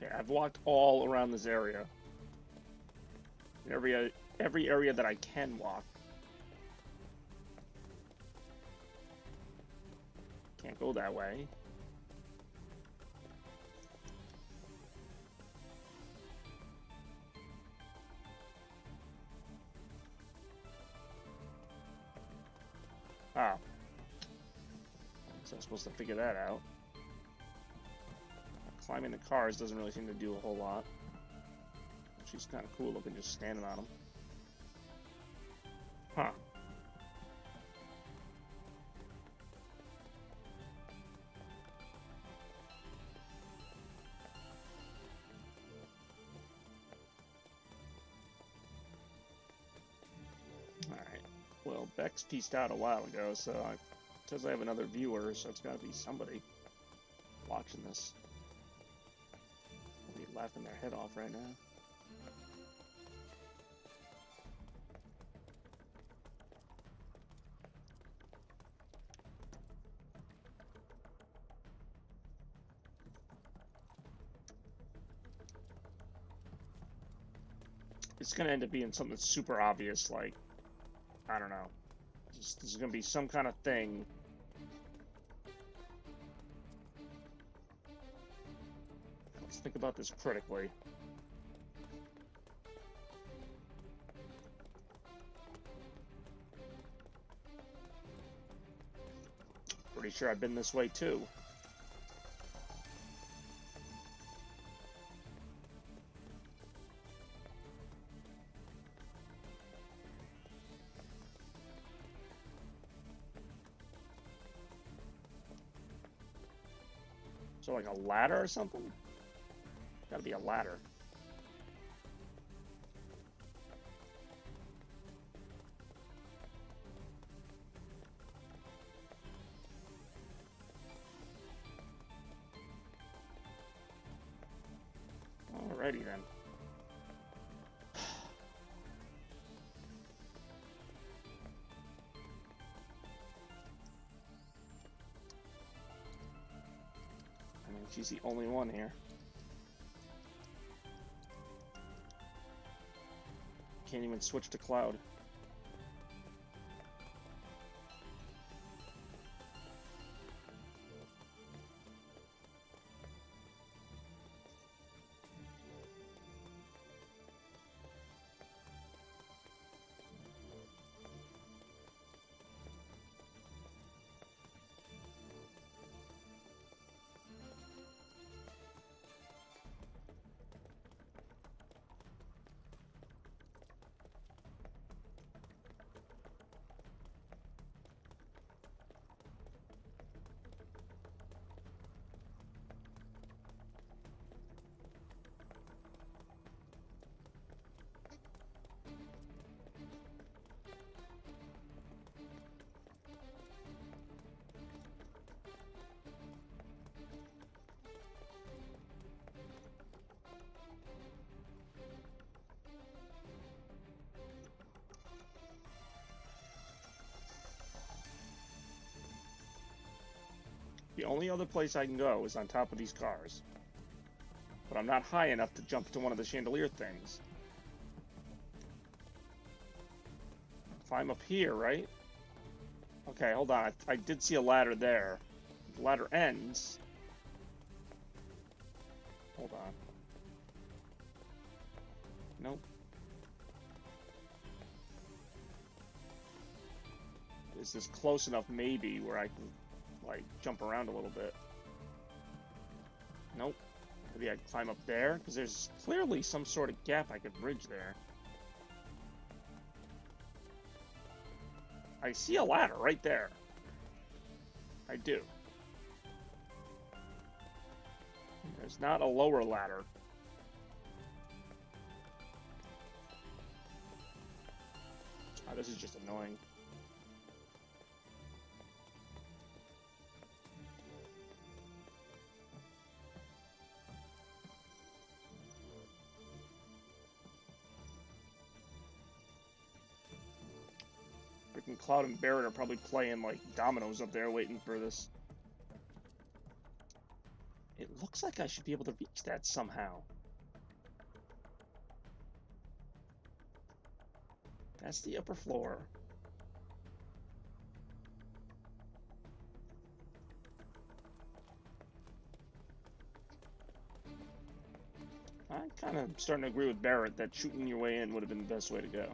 Okay, I've walked all around this area. Every area that I can walk. Can't go that way. Ah. So I'm supposed to figure that out. Climbing the cars doesn't really seem to do a whole lot. She's kind of cool looking just standing on them. Huh. Alright. Well, Bex pieced out a while ago, so it says I have another viewer, so it's gotta be somebody watching this. They'll be laughing their head off right now. It's gonna end up being something super obvious, like, I don't know. This is gonna be some kind of thing. Let's think about this critically. Pretty sure I've been this way too. So like a ladder or something? Gotta be a ladder. Alrighty then. I mean, she's the only one here. Can't even switch to cloud. only other place I can go is on top of these cars. But I'm not high enough to jump to one of the chandelier things. Climb up here, right? Okay, hold on. I did see a ladder there. The ladder ends. Hold on. Nope. Is this close enough, maybe, where I can, like, jump around a little bit? Nope. Maybe I can climb up there? Because there's clearly some sort of gap I could bridge there. I see a ladder right there. I do. There's not a lower ladder. Oh, this is just annoying. Freaking Cloud and Barrett are probably playing like dominoes up there waiting for this. It looks like I should be able to reach that somehow. That's the upper floor. I'm kind of starting to agree with Barrett that shooting your way in would have been the best way to go.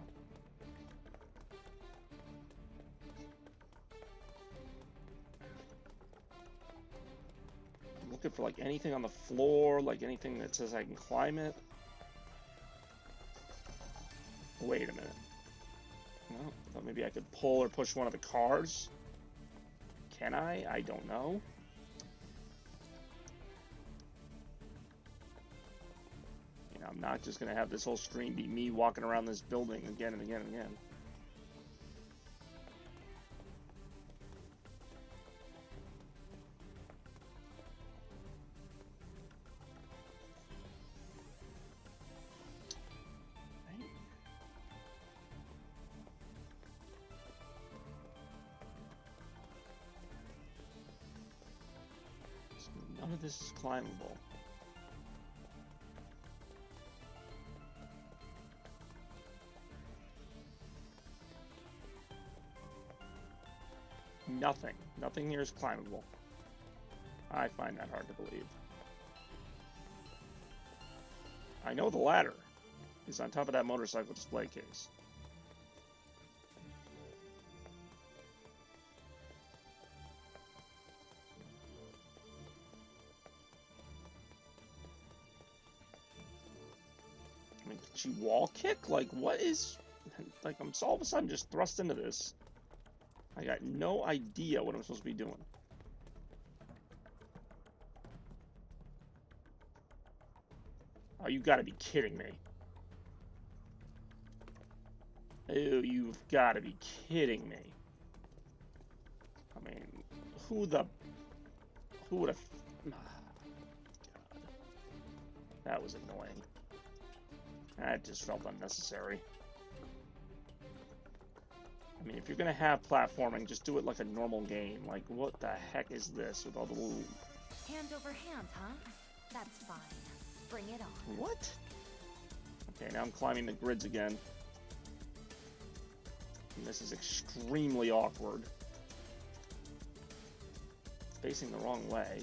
I'm looking for like anything on the floor, like anything that says I can climb it. Wait a minute. No, thought maybe I could pull or push one of the cars. Can I? I don't know. You know, I'm not just gonna have this whole stream be me walking around this building again and again and again. None of this is climbable. Nothing. Nothing here is climbable. I find that hard to believe. I know the ladder is on top of that motorcycle display case. I mean, did she wall kick? Like, what is... Like, I'm all of a sudden just thrust into this. I got no idea what I'm supposed to be doing. Oh, you gotta be kidding me. Oh, you've gotta be kidding me. I mean, who would have... Oh, God. That was annoying. That just felt unnecessary. I mean, if you're gonna have platforming, just do it like a normal game. Like, what the heck is this with all the little... Hand over hand, huh? That's fine. Bring it on. What? Okay, now I'm climbing the grids again. And this is extremely awkward. Facing the wrong way.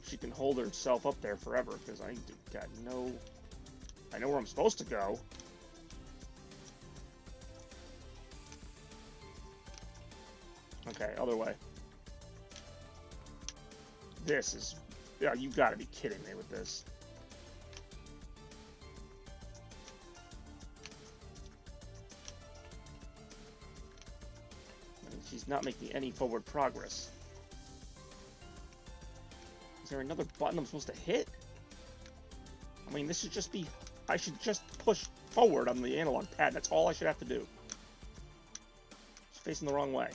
She can hold herself up there forever, because I got no... I know where I'm supposed to go. Okay, other way. This is... Yeah, you gotta be kidding me with this. And she's not making any forward progress. Is there another button I'm supposed to hit? I mean, this should just be... I should just push forward on the analog pad. That's all I should have to do. It's facing the wrong way.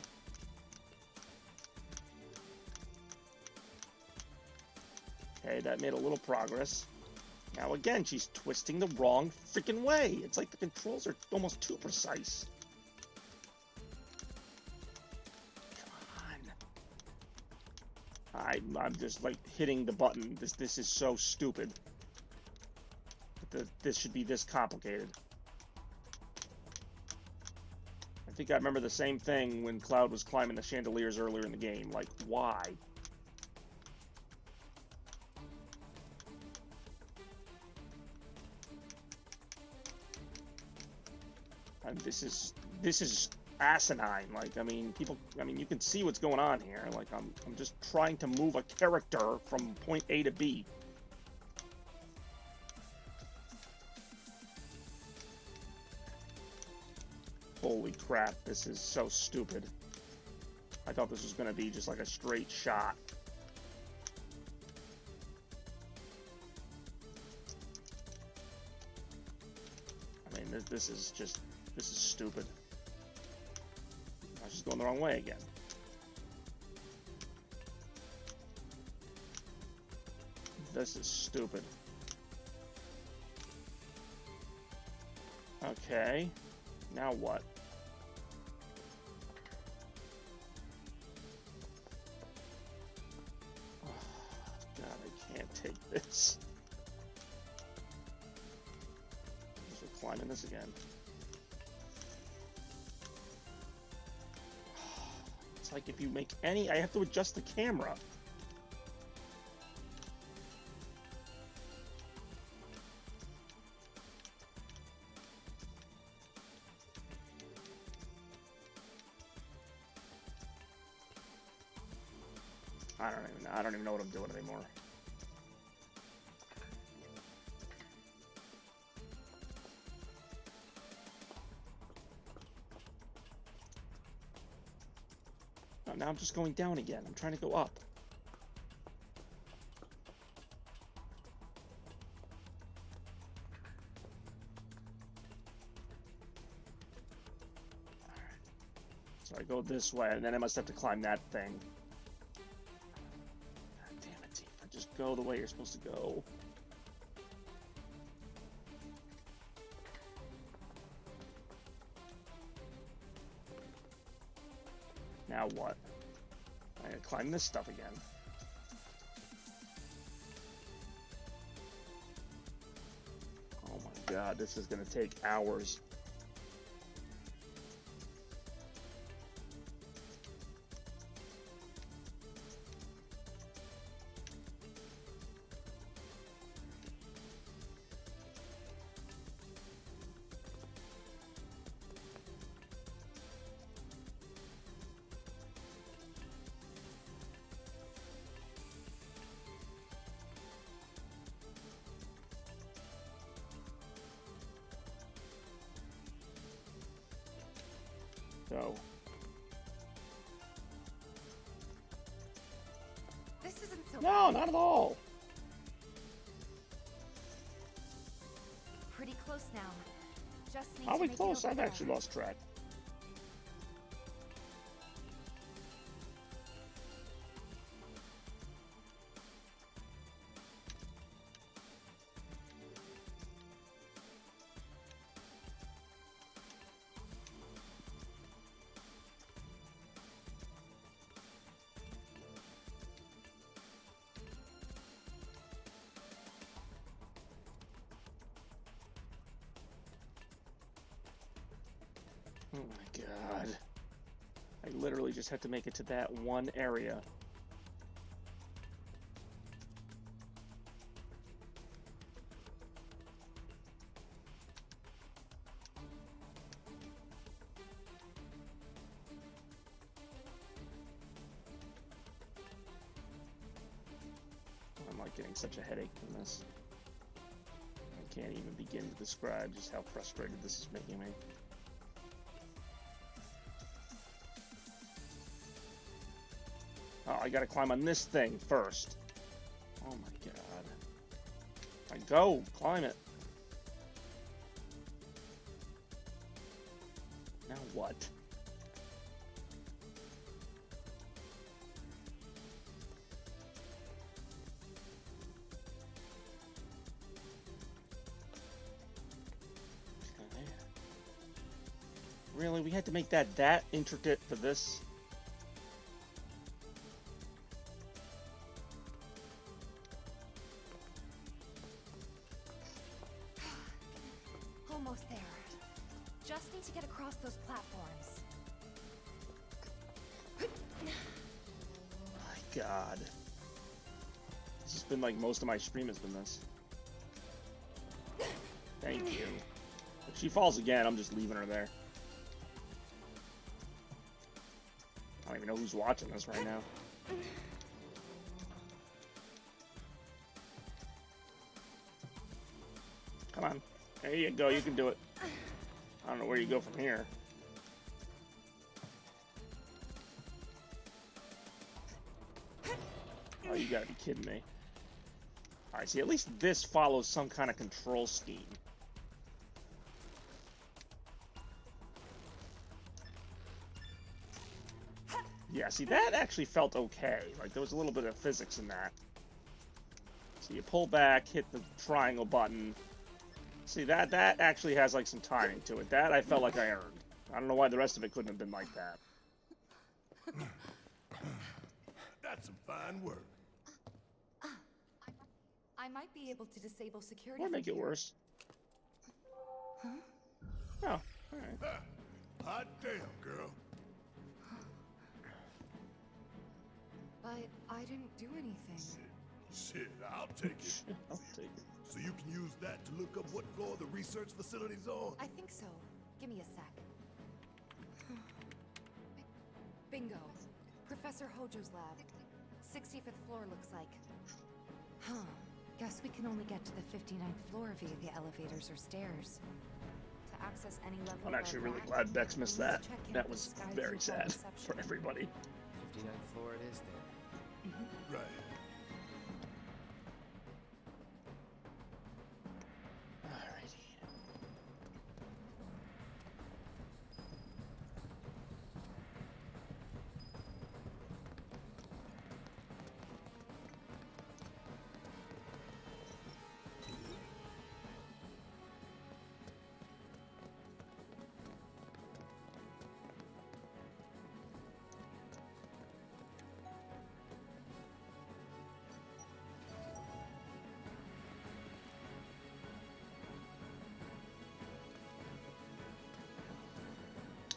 Okay, that made a little progress. Now again, she's twisting the wrong freaking way. It's like the controls are almost too precise. Come on. I'm just like hitting the button. This is so stupid. This should be this complicated. I think I remember the same thing when Cloud was climbing the chandeliers earlier in the game. Like, why? And this is asinine. Like, I mean, you can see what's going on here. Like, I'm just trying to move a character from point A to B. Holy crap, this is so stupid. I thought this was going to be just like a straight shot. I mean, this is stupid. I was just going the wrong way again. This is stupid. Okay, now what? God, I can't take this. We're climbing this again. It's like if you make any, I have to adjust the camera. I don't even know what I'm doing anymore. Oh, now I'm just going down again. I'm trying to go up. So I go this way, and then I must have to climb that thing. Just go the way you're supposed to go. Now what? I gotta climb this stuff again. Oh my god, this is gonna take hours. So This isn't so no, bad. not at all. Pretty close now. Just need Are to we make close? it over I've there. actually lost track. Oh my god. I literally just had to make it to that one area. I'm like getting such a headache from this. I can't even begin to describe just how frustrated this is making me. Oh, I gotta climb on this thing first. Oh my god. I go, climb it. Now what? Really? We had to make that intricate for this? Almost there. Just need to get across those platforms. My God. This has been like most of my stream has been this. Thank you. If she falls again, I'm just leaving her there. I don't even know who's watching this right now. Come on. There you go. You can do it. I don't know where you go from here. Oh, you gotta be kidding me. Alright, see, at least this follows some kind of control scheme. Yeah, see, that actually felt okay. Like, there was a little bit of physics in that. So you pull back, hit the triangle button. See, that actually has, like, some timing to it. That I felt like I earned. I don't know why the rest of it couldn't have been like that. That's some fine work. I might be able to disable security. Or make it from here. worse. Huh? Oh, alright. Ha! Hot damn, girl. But I didn't do anything. Shit, I'll take it. I'll take it. So you can use that to look up what floor the research facility's on? I think so. Give me a sec. Bingo. Professor Hojo's lab. 65th floor looks like. Huh. Guess we can only get to the 59th floor via the elevators or stairs. To access any level I'm actually above really that, glad Bex missed we need that. to check in That with was the Sky very View Hall sad reception. for everybody. 59th floor it is then. Right. Alrighty.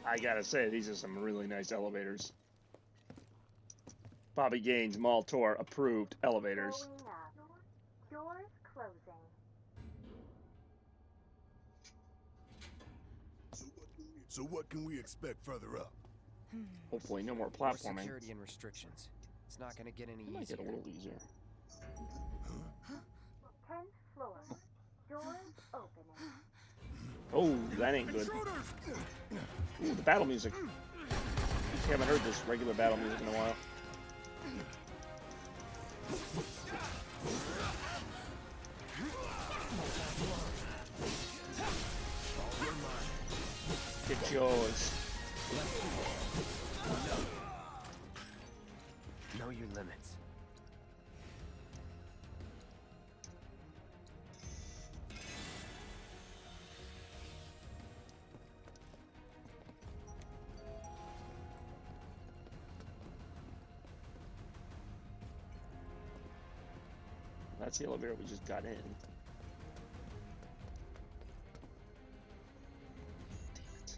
I gotta say, these are some really nice elevators. Bobby Gaines, Mall Tour, approved elevators. Going up. Doors closing. So what can we expect further up? Hopefully, no more More platforming. security and restrictions. It's not gonna get any It might easier. get a little easier. 10th floor. Doors opening. Oh, that ain't good. Ooh, the battle music. I haven't heard this regular battle music in a while. Get yours. Know your limits. That's the elevator we just got in. Damn it.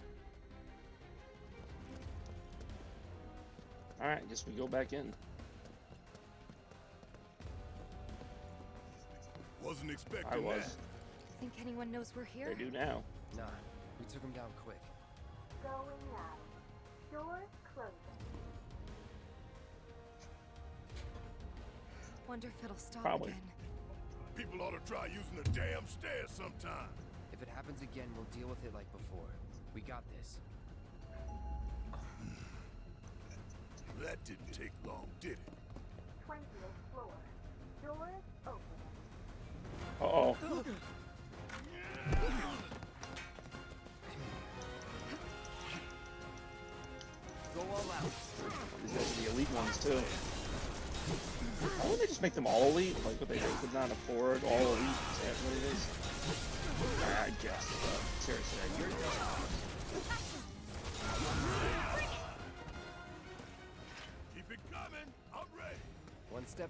Alright, guess we go back in. Wasn't expecting I was. that. Think anyone knows we're here? They do now. Nah, we took him down quick. Going up. Doors closing. Wonder if it'll stop Probably. again. People ought to try using the damn stairs sometime. If it happens again, we'll deal with it like before. We got this. That didn't take long, did it? 20th floor. Doors opening. Uh-oh. Go all out. These guys are the elite ones, too. Why wouldn't they just make them all elite? Like, what they could not afford all elite? Is that what it is? I guess. Seriously, I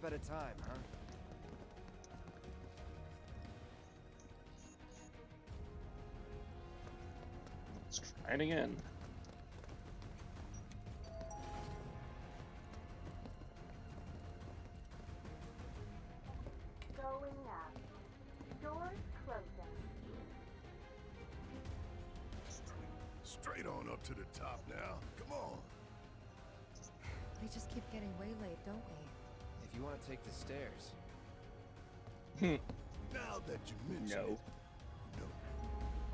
step at a time, huh? Let's try it again. Going up. Doors closing. Straight on up to the top now. Come on. We just keep getting waylaid, don't we? If you want to take the stairs. Now that you mention No. it. No.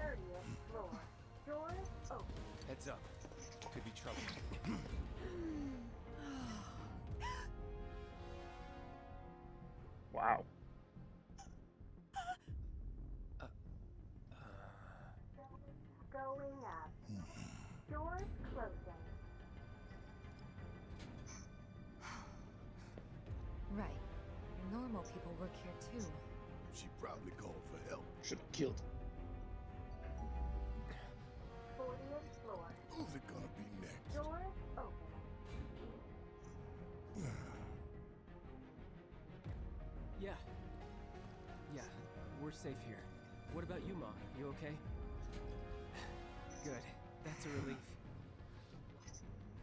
30th floor. Doors open. Heads up. Could be trouble. Wow. Going up. Doors closing. Right. Normal people work here too. She probably called for help. Should have killed. 40th floor. Who's it gonna be next? Doors open. Yeah. Yeah, we're safe here. What about you, Mom? You okay? Good. That's a relief.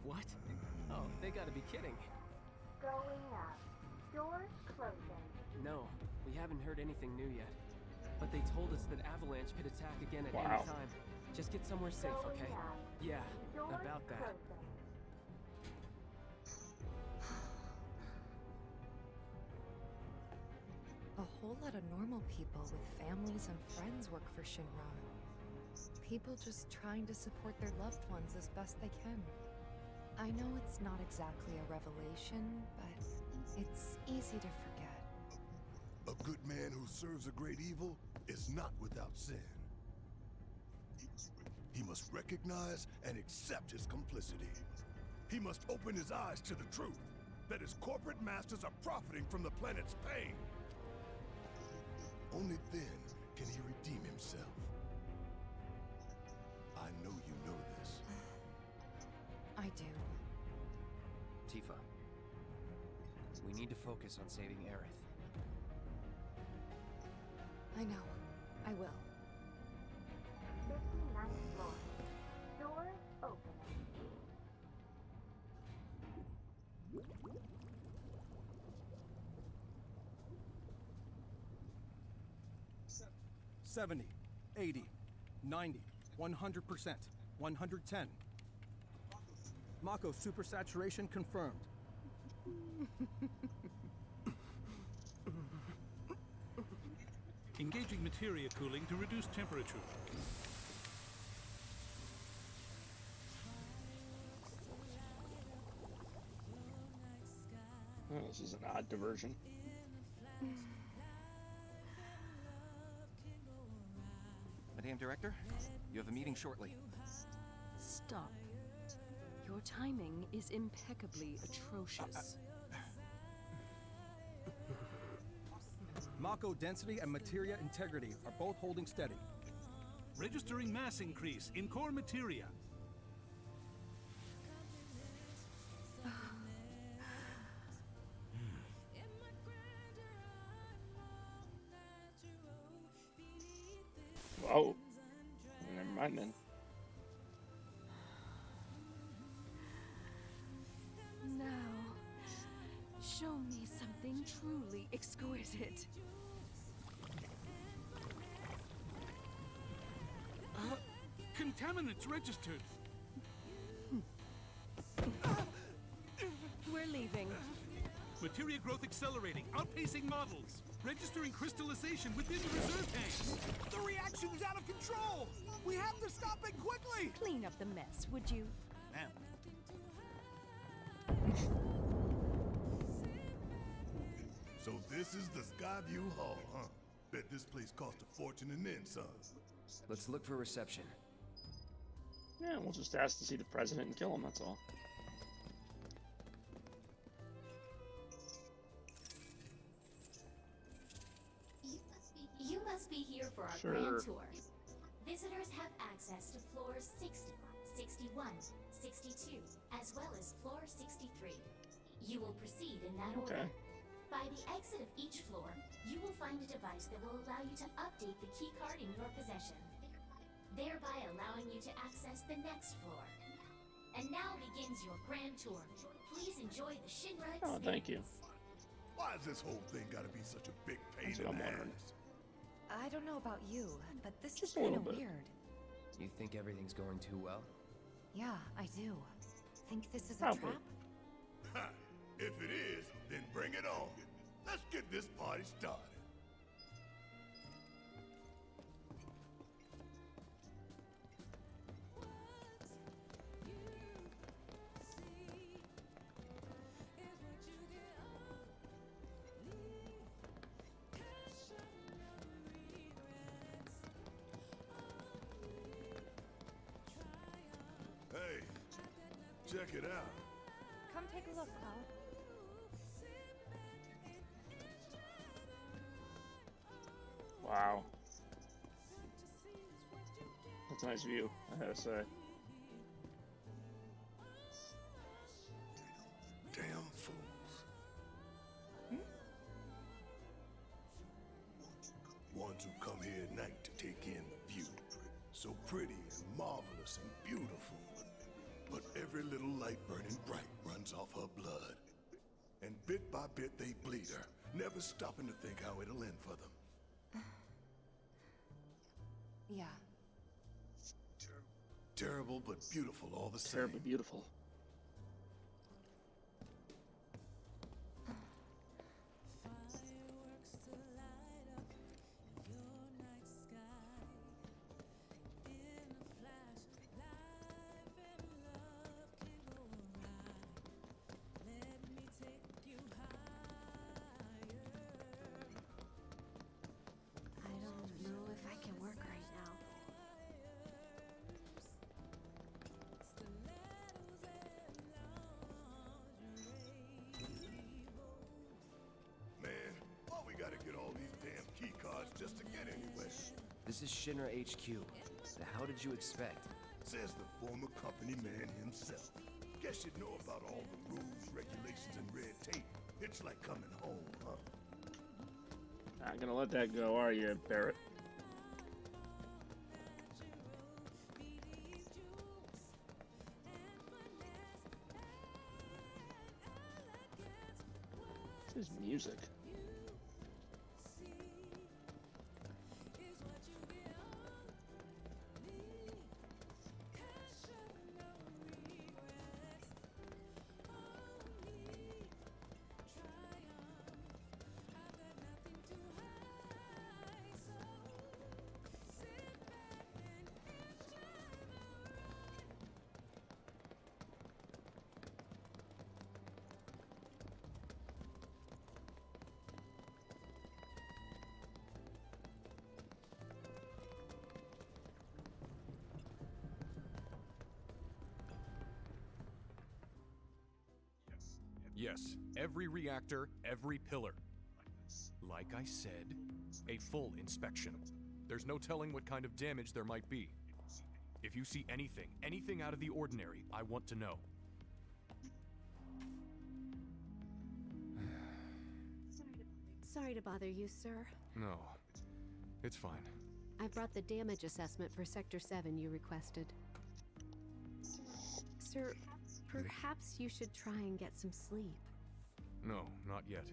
What? Oh, they gotta be kidding. Going up. Doors closing. No, we haven't heard anything new yet. But they told us that Avalanche could attack again at Wow. any time. Just get somewhere safe, Going okay? up. Yeah, Doors about that. closing. A whole lot of normal people with families and friends work for Shinra. People just trying to support their loved ones as best they can. I know it's not exactly a revelation, but it's easy to forget. A good man who serves a great evil is not without sin. He must recognize and accept his complicity. He must open his eyes to the truth that his corporate masters are profiting from the planet's pain. Only then can he redeem himself. I know you know this. I do. Tifa. We need to focus on saving Aerith. I know. I will. 59th floor. Doors opening. $70, $80, $90, 100%, 110. Mako supersaturation confirmed. Engaging materia cooling to reduce temperature. Oh, this is an odd diversion. Madame Director, you have a meeting shortly. Stop. Your timing is impeccably atrocious. Mako density and materia integrity are both holding steady. Registering mass increase in core materia. Oh, never mind then. Now, show me something truly exquisite. Contaminants registered. We're leaving. Materia growth accelerating, outpacing models. Registering crystallization within the reserve tanks. The reaction is out of control! We have to stop it quickly! Clean up the mess, would you? Ma'am. So this is the Skyview Hall, huh? Bet this place cost a fortune and then some. Let's look for reception. Yeah, we'll just ask to see the president and kill him, that's all. You must be here for our Sure. grand tour. Visitors have access to floors 60, 61, 62, as well as floor 63. You will proceed in that order. Okay. By the exit of each floor, you will find a device that will allow you to update the keycard in your possession, thereby allowing you to access the next floor. And now begins your grand tour. Please enjoy the Shinra experience. Oh, thank you. Why has this whole thing gotta be such a big pain That's what in I'm the wondering. ass? I don't know about you, but this is Just a kind little of bit. weird. You think everything's going too well? Yeah, I do. Think this is a Probably. trap? Ha! If it is, then bring it on. Let's get this party started. Hey, check it out. Come take a look, Paul. Wow. That's a nice view, I gotta say. Damn fools. Ones who come here at night to take in the view. So pretty and marvelous and beautiful. But every little light burning bright runs off her blood. And bit by bit they bleed her, never stopping to think how it'll end for them. Yeah. Terrible but beautiful all the same. Terribly beautiful. I don't know if I can work right now. Man, why we gotta get all these damn key cards just to get anywhere? This is Shinra HQ. The how did you expect? Says the former company man himself. Guess you'd know about all the rules, regulations, and red tape. It's like coming home, huh? Not gonna let that go, are you, Barrett? This is music. Yes, every reactor, every pillar. Like I said, a full inspection. There's no telling what kind of damage there might be. If you see anything out of the ordinary, I want to know. Sorry to bother you, sir. No, it's fine. I brought the damage assessment for Sector 7 you requested. Sir, perhaps you should try and get some sleep. No, not yet.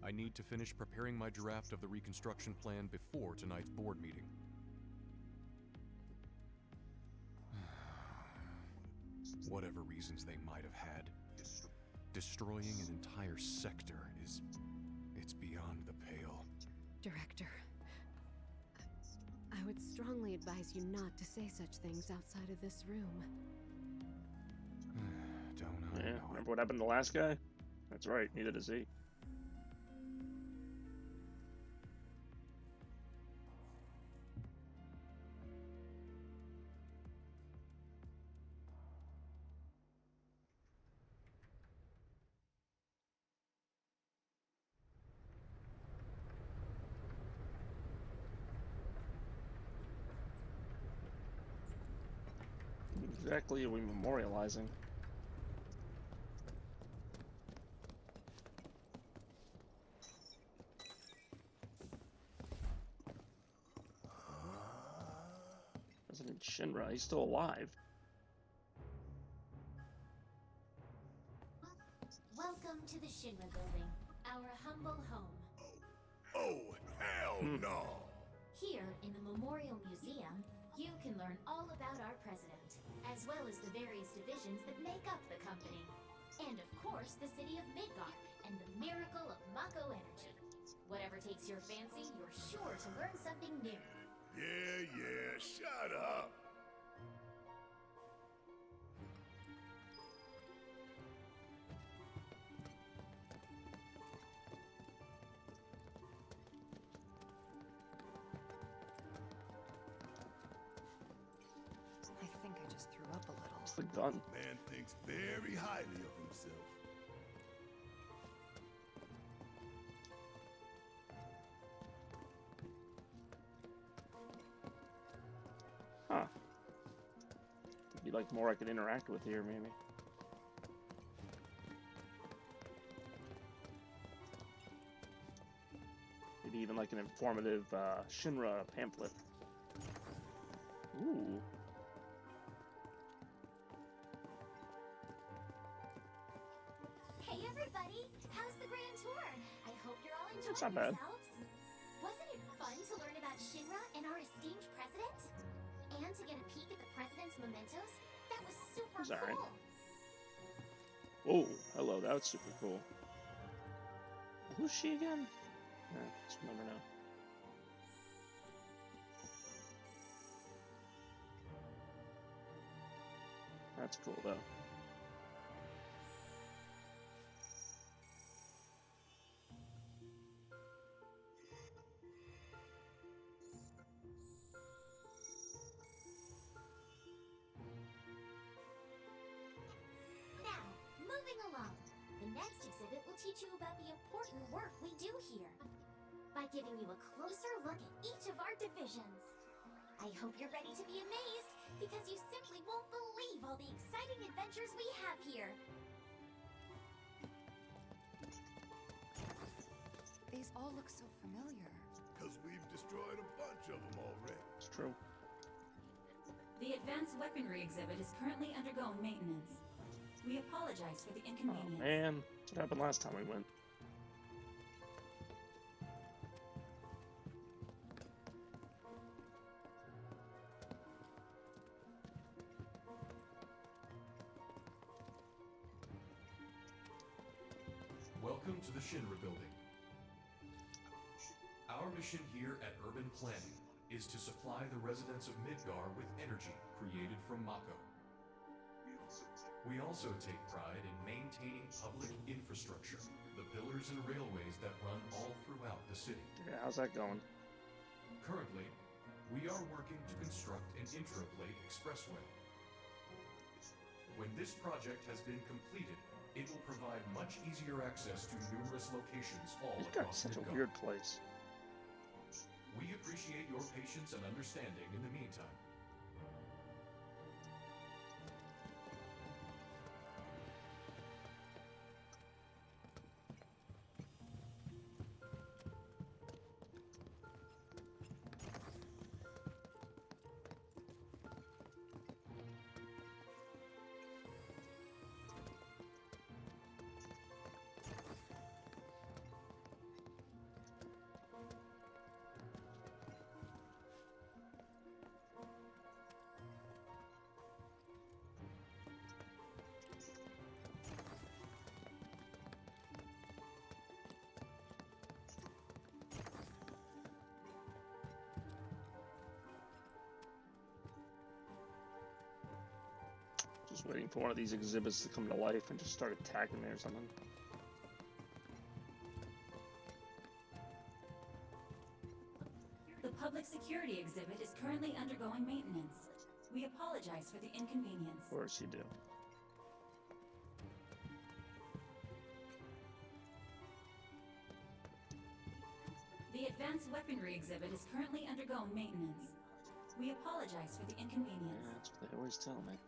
I need to finish preparing my draft of the reconstruction plan before tonight's board meeting. Whatever reasons they might have had, destroying an entire sector it's beyond the pale. Director, I would strongly advise you not to say such things outside of this room. Don't I Yeah, know it? remember what happened to the last guy? That's right, neither does he. Exactly are we memorializing? Shinra. He's still alive. Welcome to the Shinra building, our humble home. Oh, hell no! Here, in the Memorial Museum, you can learn all about our president, as well as the various divisions that make up the company. And of course, the city of Midgar and the miracle of Mako energy. Whatever takes your fancy, you're sure to learn something new. Yeah, shut up! I think I just threw up a little. It's the gun. Man thinks very highly of himself. Huh. There'd be like more I could interact with here, maybe. Maybe even like an informative Shinra pamphlet. Ooh. Hey everybody, how's the grand tour? I hope you're all enjoying It's not bad. yourselves. Wasn't it fun to learn about Shinra and our esteemed president? And to get a peek at the president's mementos? That was super It's alright. cool. Oh, hello, that was super cool. Who's she again? Just remember now. That's cool though. Now, moving along. The next exhibit will teach you about the important work we do here by giving you a closer look at each of our divisions. I hope you're ready to be amazed because you simply won't believe all the exciting adventures we have here. These all look so familiar. Because we've destroyed a bunch of them already. It's true. The advanced weaponry exhibit is currently undergoing maintenance. We apologize for the Oh inconvenience. man, that's what happened last time we went. Welcome to the Shinra building. Our mission here at Urban Planning is to supply the residents of Midgar with energy created from Mako. We also take pride in maintaining public infrastructure, the pillars and railways that run all throughout the city. Yeah, how's that going? Currently, we are working to construct an intraplate expressway. When this project has been completed, it will provide much easier access to numerous locations all He's got across such a Midgar. weird place. We appreciate your patience and understanding in the meantime. Just waiting for one of these exhibits to come to life and just start attacking me or something. The public security exhibit is currently undergoing maintenance. We apologize for the inconvenience. Of course you do. The advanced weaponry exhibit is currently undergoing maintenance. We apologize for the Yeah, inconvenience. that's what they always tell me.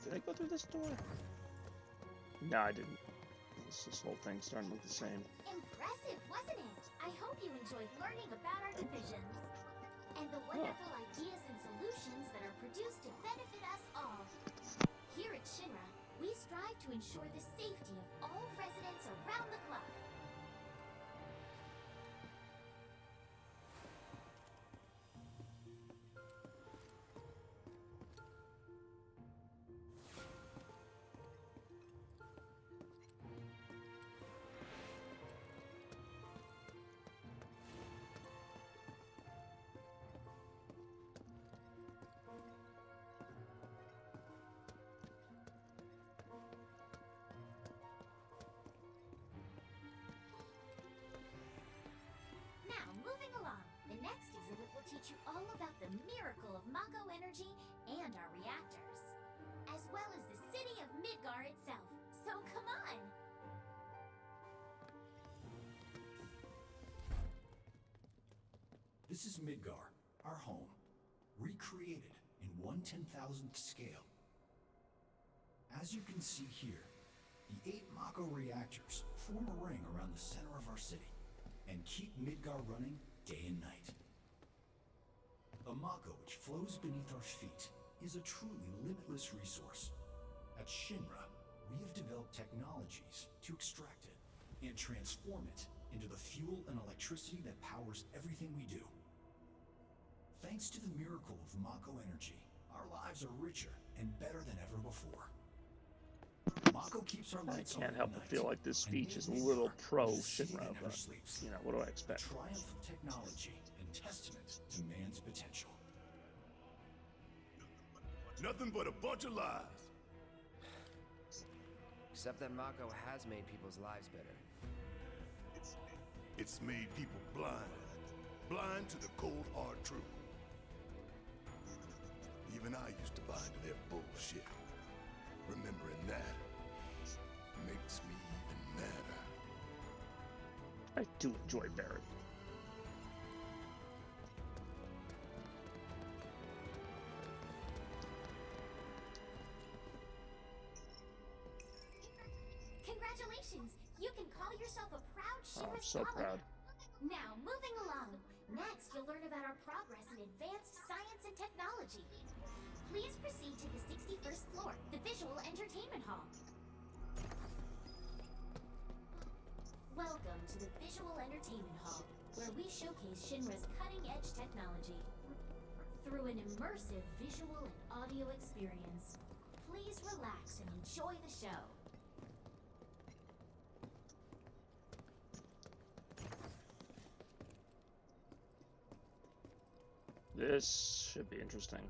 Did I go through this door? No, I didn't. This whole thing's starting to look the same. Impressive, wasn't it? I hope you enjoyed learning about our divisions and the wonderful ideas and solutions that are produced to benefit us all. Here at Shinra, we strive to ensure the safety of all residents around the clock. Now, moving along, the next exhibit will teach you all about the miracle of Mako energy and our reactors, as well as the city of Midgar itself. So come on! This is Midgar, our home, recreated in 1/10,000th scale. As you can see here, the 8 Mako reactors form a ring around the center of our city and keep Midgar running day and night. The Mako which flows beneath our feet is a truly limitless resource. At Shinra, we have developed technologies to extract it and transform it into the fuel and electricity that powers everything we do. Thanks to the miracle of Mako energy, our lives are richer and better than ever before. Mako keeps our lights on. I can't help but feel like this speech is a little pro Shinra, but you know, what do I expect? A triumph of technology and testament to man's potential. Nothing but a bunch of lies. Except that Mako has made people's lives better. It's made people blind. Blind to the cold, hard truth. Even I used to buy into their bullshit. Remembering that makes me even madder. I do enjoy Barrett. Congratulations! You can call yourself a proud Shinra I'm so scholar. proud. Now, moving along. Next, you'll learn about our progress in advanced science and technology. Please proceed to the 61st floor, the Visual Entertainment Hall. Welcome to the Visual Entertainment Hall, where we showcase Shinra's cutting-edge technology. Through an immersive visual and audio experience, please relax and enjoy the show. This should be interesting.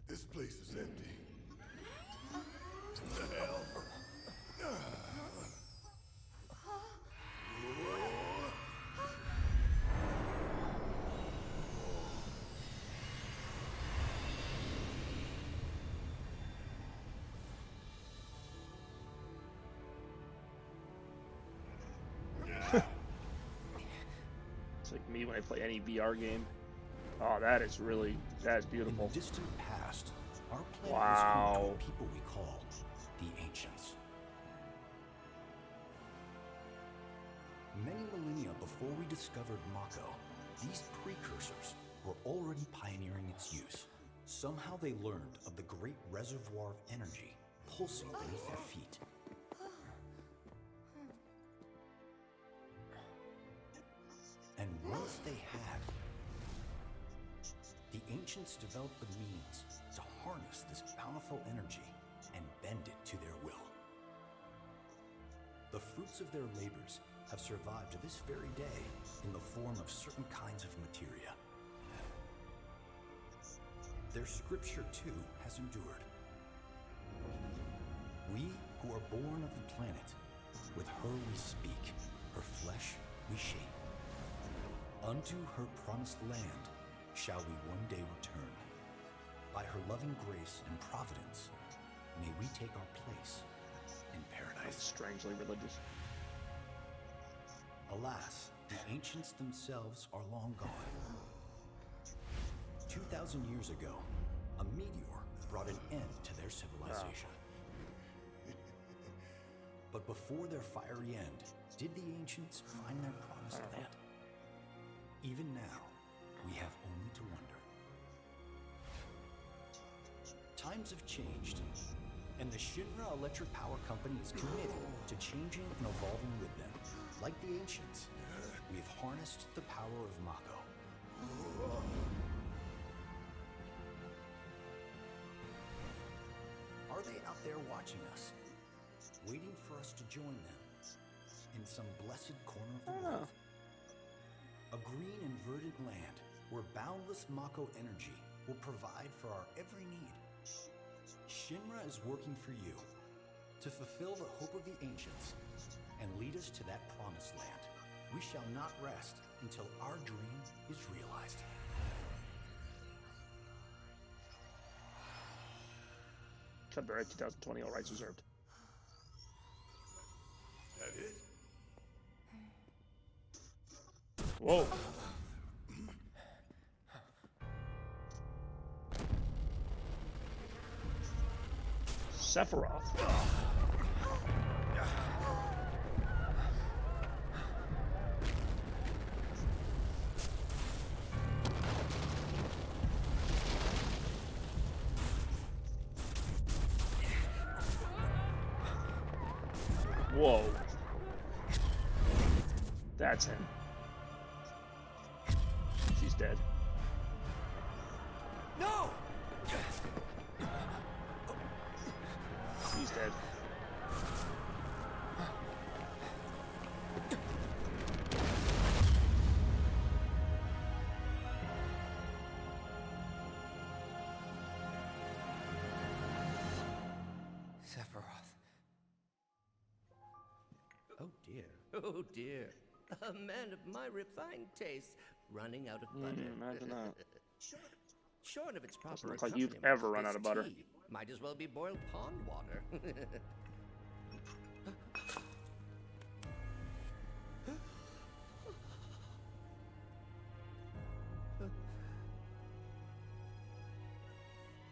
This place is empty. What the hell? It's like me when I play any VR game. Oh, that is beautiful. In the distant past, our planet Wow. was home to a people we call the Ancients. Many millennia before we discovered Mako, these precursors were already pioneering its use. Somehow they learned of the great reservoir of energy pulsing beneath their feet. And once they had, the Ancients developed the means to harness this bountiful energy and bend it to their will. The fruits of their labors have survived to this very day in the form of certain kinds of materia. Their scripture, too, has endured. We who are born of the planet, with her we speak, her flesh we shape. Unto her promised land shall we one day return. By her loving grace and providence, may we take our place in paradise. Strangely religious. Alas, the ancients themselves are long gone. 2,000 years ago, A meteor brought an end to their civilization. But before their fiery end, did the ancients find their promised land? Even now, we have only to wonder. Times have changed, and the Shinra Electric Power Company is committed to changing and evolving with them. Like the ancients, we've harnessed the power of Mako. Are they out there watching us, waiting for us to join them in some blessed corner of the world? A green and verdant land where boundless Mako energy will provide for our every need. Shinra is working for you to fulfill the hope of the ancients and lead us to that promised land. We shall not rest until our dream is realized. February 2020, all rights reserved. That it? Whoa. Sephiroth. Whoa. That's him. She's dead. No! He's dead. Sephiroth. Oh dear, oh dear. A man of my refined taste running out of butter. Imagine that. Short of its proper Doesn't look like you've accompaniment, ever run out this of butter. tea might as well be boiled pond water.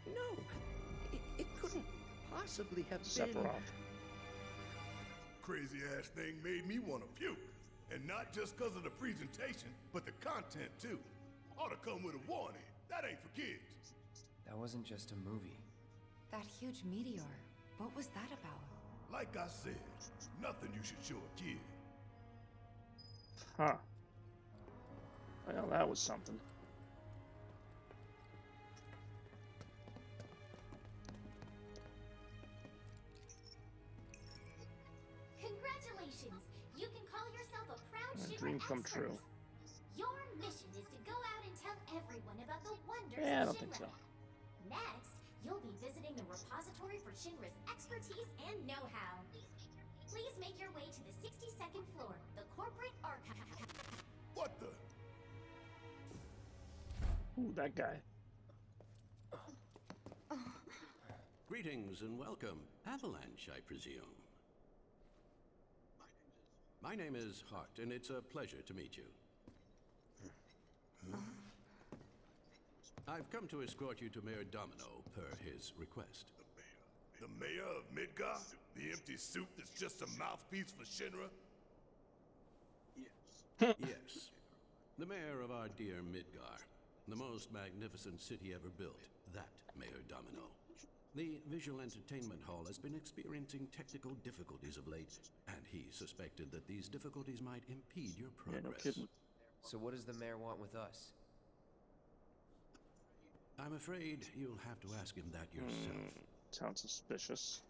No, it couldn't possibly have been. Sephiroth. Crazy ass thing made me want to puke. And not just because of the presentation, but the content too. Ought to come with a warning. That ain't for kids. That wasn't just a movie. That huge meteor. What was that about? Like I said, nothing you should show a kid. Huh. Well, that was something. Congratulations! You can call yourself a proud My Shinra dream come expert. true. Your mission is to go out and tell everyone about the wonders Yeah, I of don't think Shinra. so. Next, you'll be visiting the repository for Shinra's expertise and know-how. Please make your way to the 62nd floor, the corporate archive. What the? Ooh, that guy. Greetings and welcome. Avalanche, I presume. My name is Hart, and it's a pleasure to meet you. I've come to escort you to Mayor Domino, per his request. The mayor of Midgar? The empty suit that's just a mouthpiece for Shinra? Yes. The mayor of our dear Midgar. The most magnificent city ever built. That Mayor Domino. The visual entertainment hall has been experiencing technical difficulties of late, and he suspected that these difficulties might impede your progress. Yeah, no kidding. So what does the mayor want with us? I'm afraid you'll have to ask him that yourself. Sounds suspicious.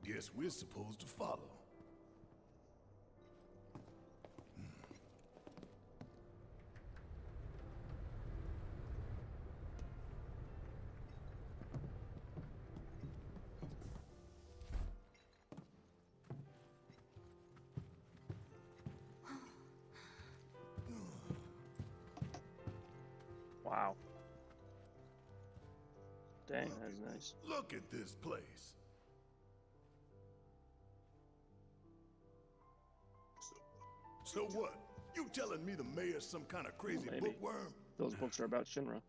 Guess we're supposed to follow. Wow. Dang, that's nice. Look at this place. So what? You telling me the mayor's some kind of crazy Maybe. bookworm? Those books are about Shinra.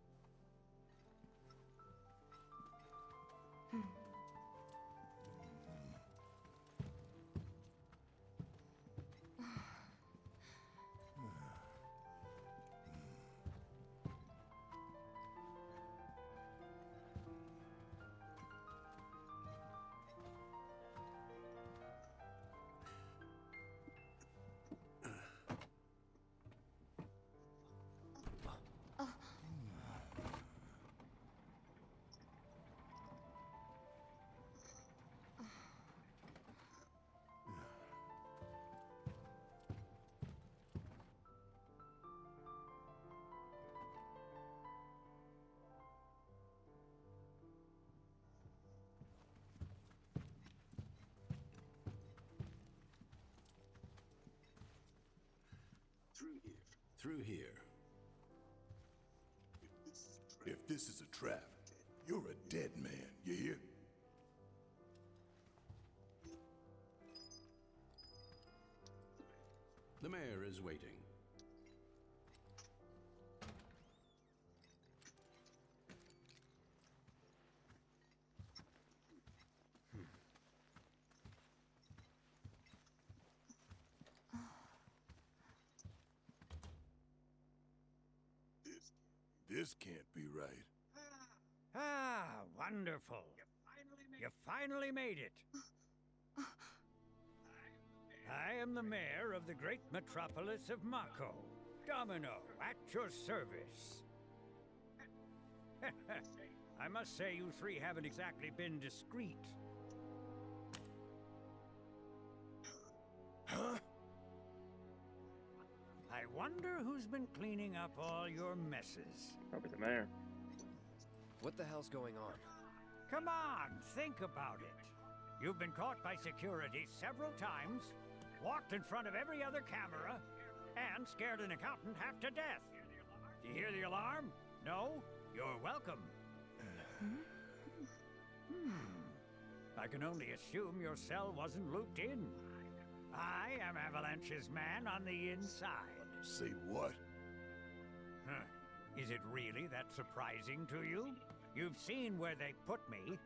Through here. If this is a trap, you're a dead man, you hear? The mayor is waiting. This can't be right. Ah, wonderful. You finally made it. I am the mayor of the great metropolis of Mako. Domino, at your service. I must say you three haven't exactly been discreet. Huh? I wonder who's been cleaning up all your messes. Probably the mayor. What the hell's going on? Come on, think about it. You've been caught by security several times, walked in front of every other camera, and scared an accountant half to death. Do you hear the alarm? No? You're welcome. I can only assume your cell wasn't looped in. I am Avalanche's man on the inside. Say what? Huh. Is it really that surprising to you? You've seen where they put me.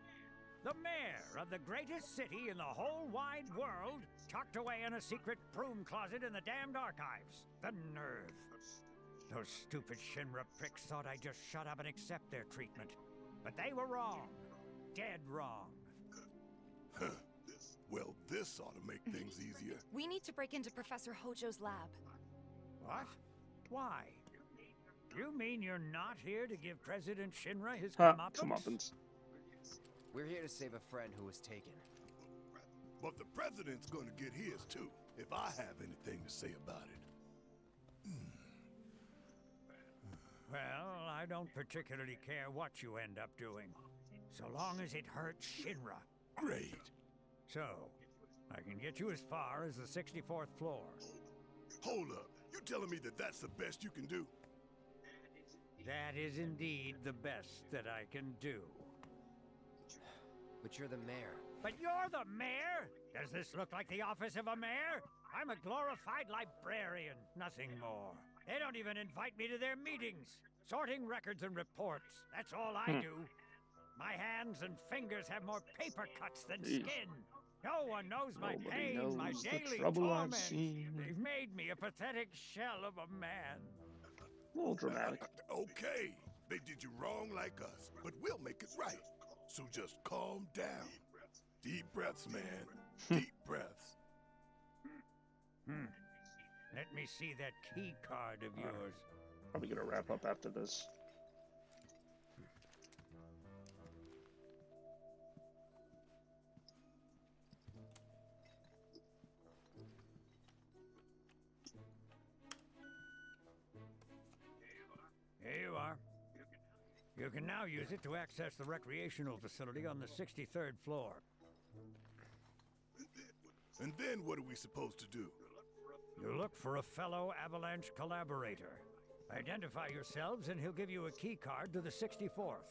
The mayor of the greatest city in the whole wide world, tucked away in a secret broom closet in the damned archives. The nerve. Those stupid Shinra pricks thought I'd just shut up and accept their treatment. But they were wrong. Dead wrong. Well, this ought to make things easier. We need to break into Professor Hojo's lab. What? Why? You mean you're not here to give President Shinra his comeuppance? We're here to save a friend who was taken. But the president's gonna get his too, if I have anything to say about it. Well, I don't particularly care what you end up doing, so long as it hurts Shinra. Great. So, I can get you as far as the 64th floor. Hold up. You telling me that that's the best you can do? That is indeed the best that I can do. But you're the mayor. But you're the mayor? Does this look like the office of a mayor? I'm a glorified librarian, nothing more. They don't even invite me to their meetings. Sorting records and reports, that's all I do. My hands and fingers have more paper cuts than skin. No one knows my pain, knows my the daily trouble I've torment. seen. They've made me a pathetic shell of a man. A little dramatic. Okay, they did you wrong like us, but we'll make it right. So just calm down. Deep breaths, man. Deep breaths. Let me see that key card of yours. Probably gonna wrap up after this. Here you are. You can now use it to access the recreational facility on the 63rd floor. And then what are we supposed to do? You look for a fellow Avalanche collaborator. Identify yourselves and he'll give you a key card to the 64th.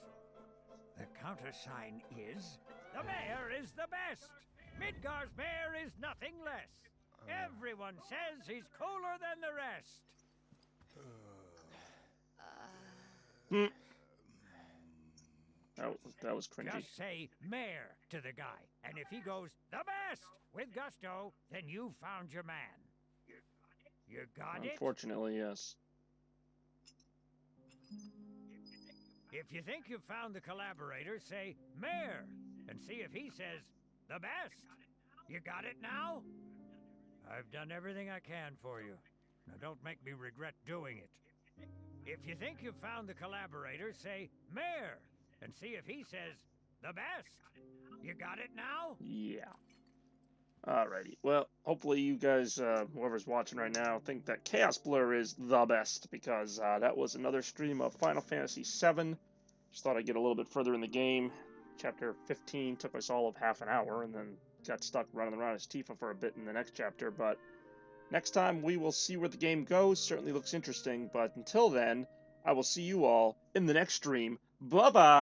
The countersign is... The mayor is the best! Midgar's mayor is nothing less! Everyone says he's cooler than the rest! That was cringy. Just say mayor to the guy, and if he goes the best with gusto, then you found your man. You got it? Unfortunately, yes. If you think you've found the collaborator, say mayor, and see if he says the best. You got it now? I've done everything I can for you. Now don't make me regret doing it. If you think you've found the collaborator, say mayor, and see if he says the best. You got it now? Yeah. Alrighty. Well, hopefully you guys, whoever's watching right now, think that Chaos Blur is the best, because that was another stream of Final Fantasy VII. Just thought I'd get a little bit further in the game. Chapter 15 took us all of half an hour, and then got stuck running around as Tifa for a bit in the next chapter. But next time we will see where the game goes. Certainly looks interesting. But until then, I will see you all in the next stream. Bye-bye!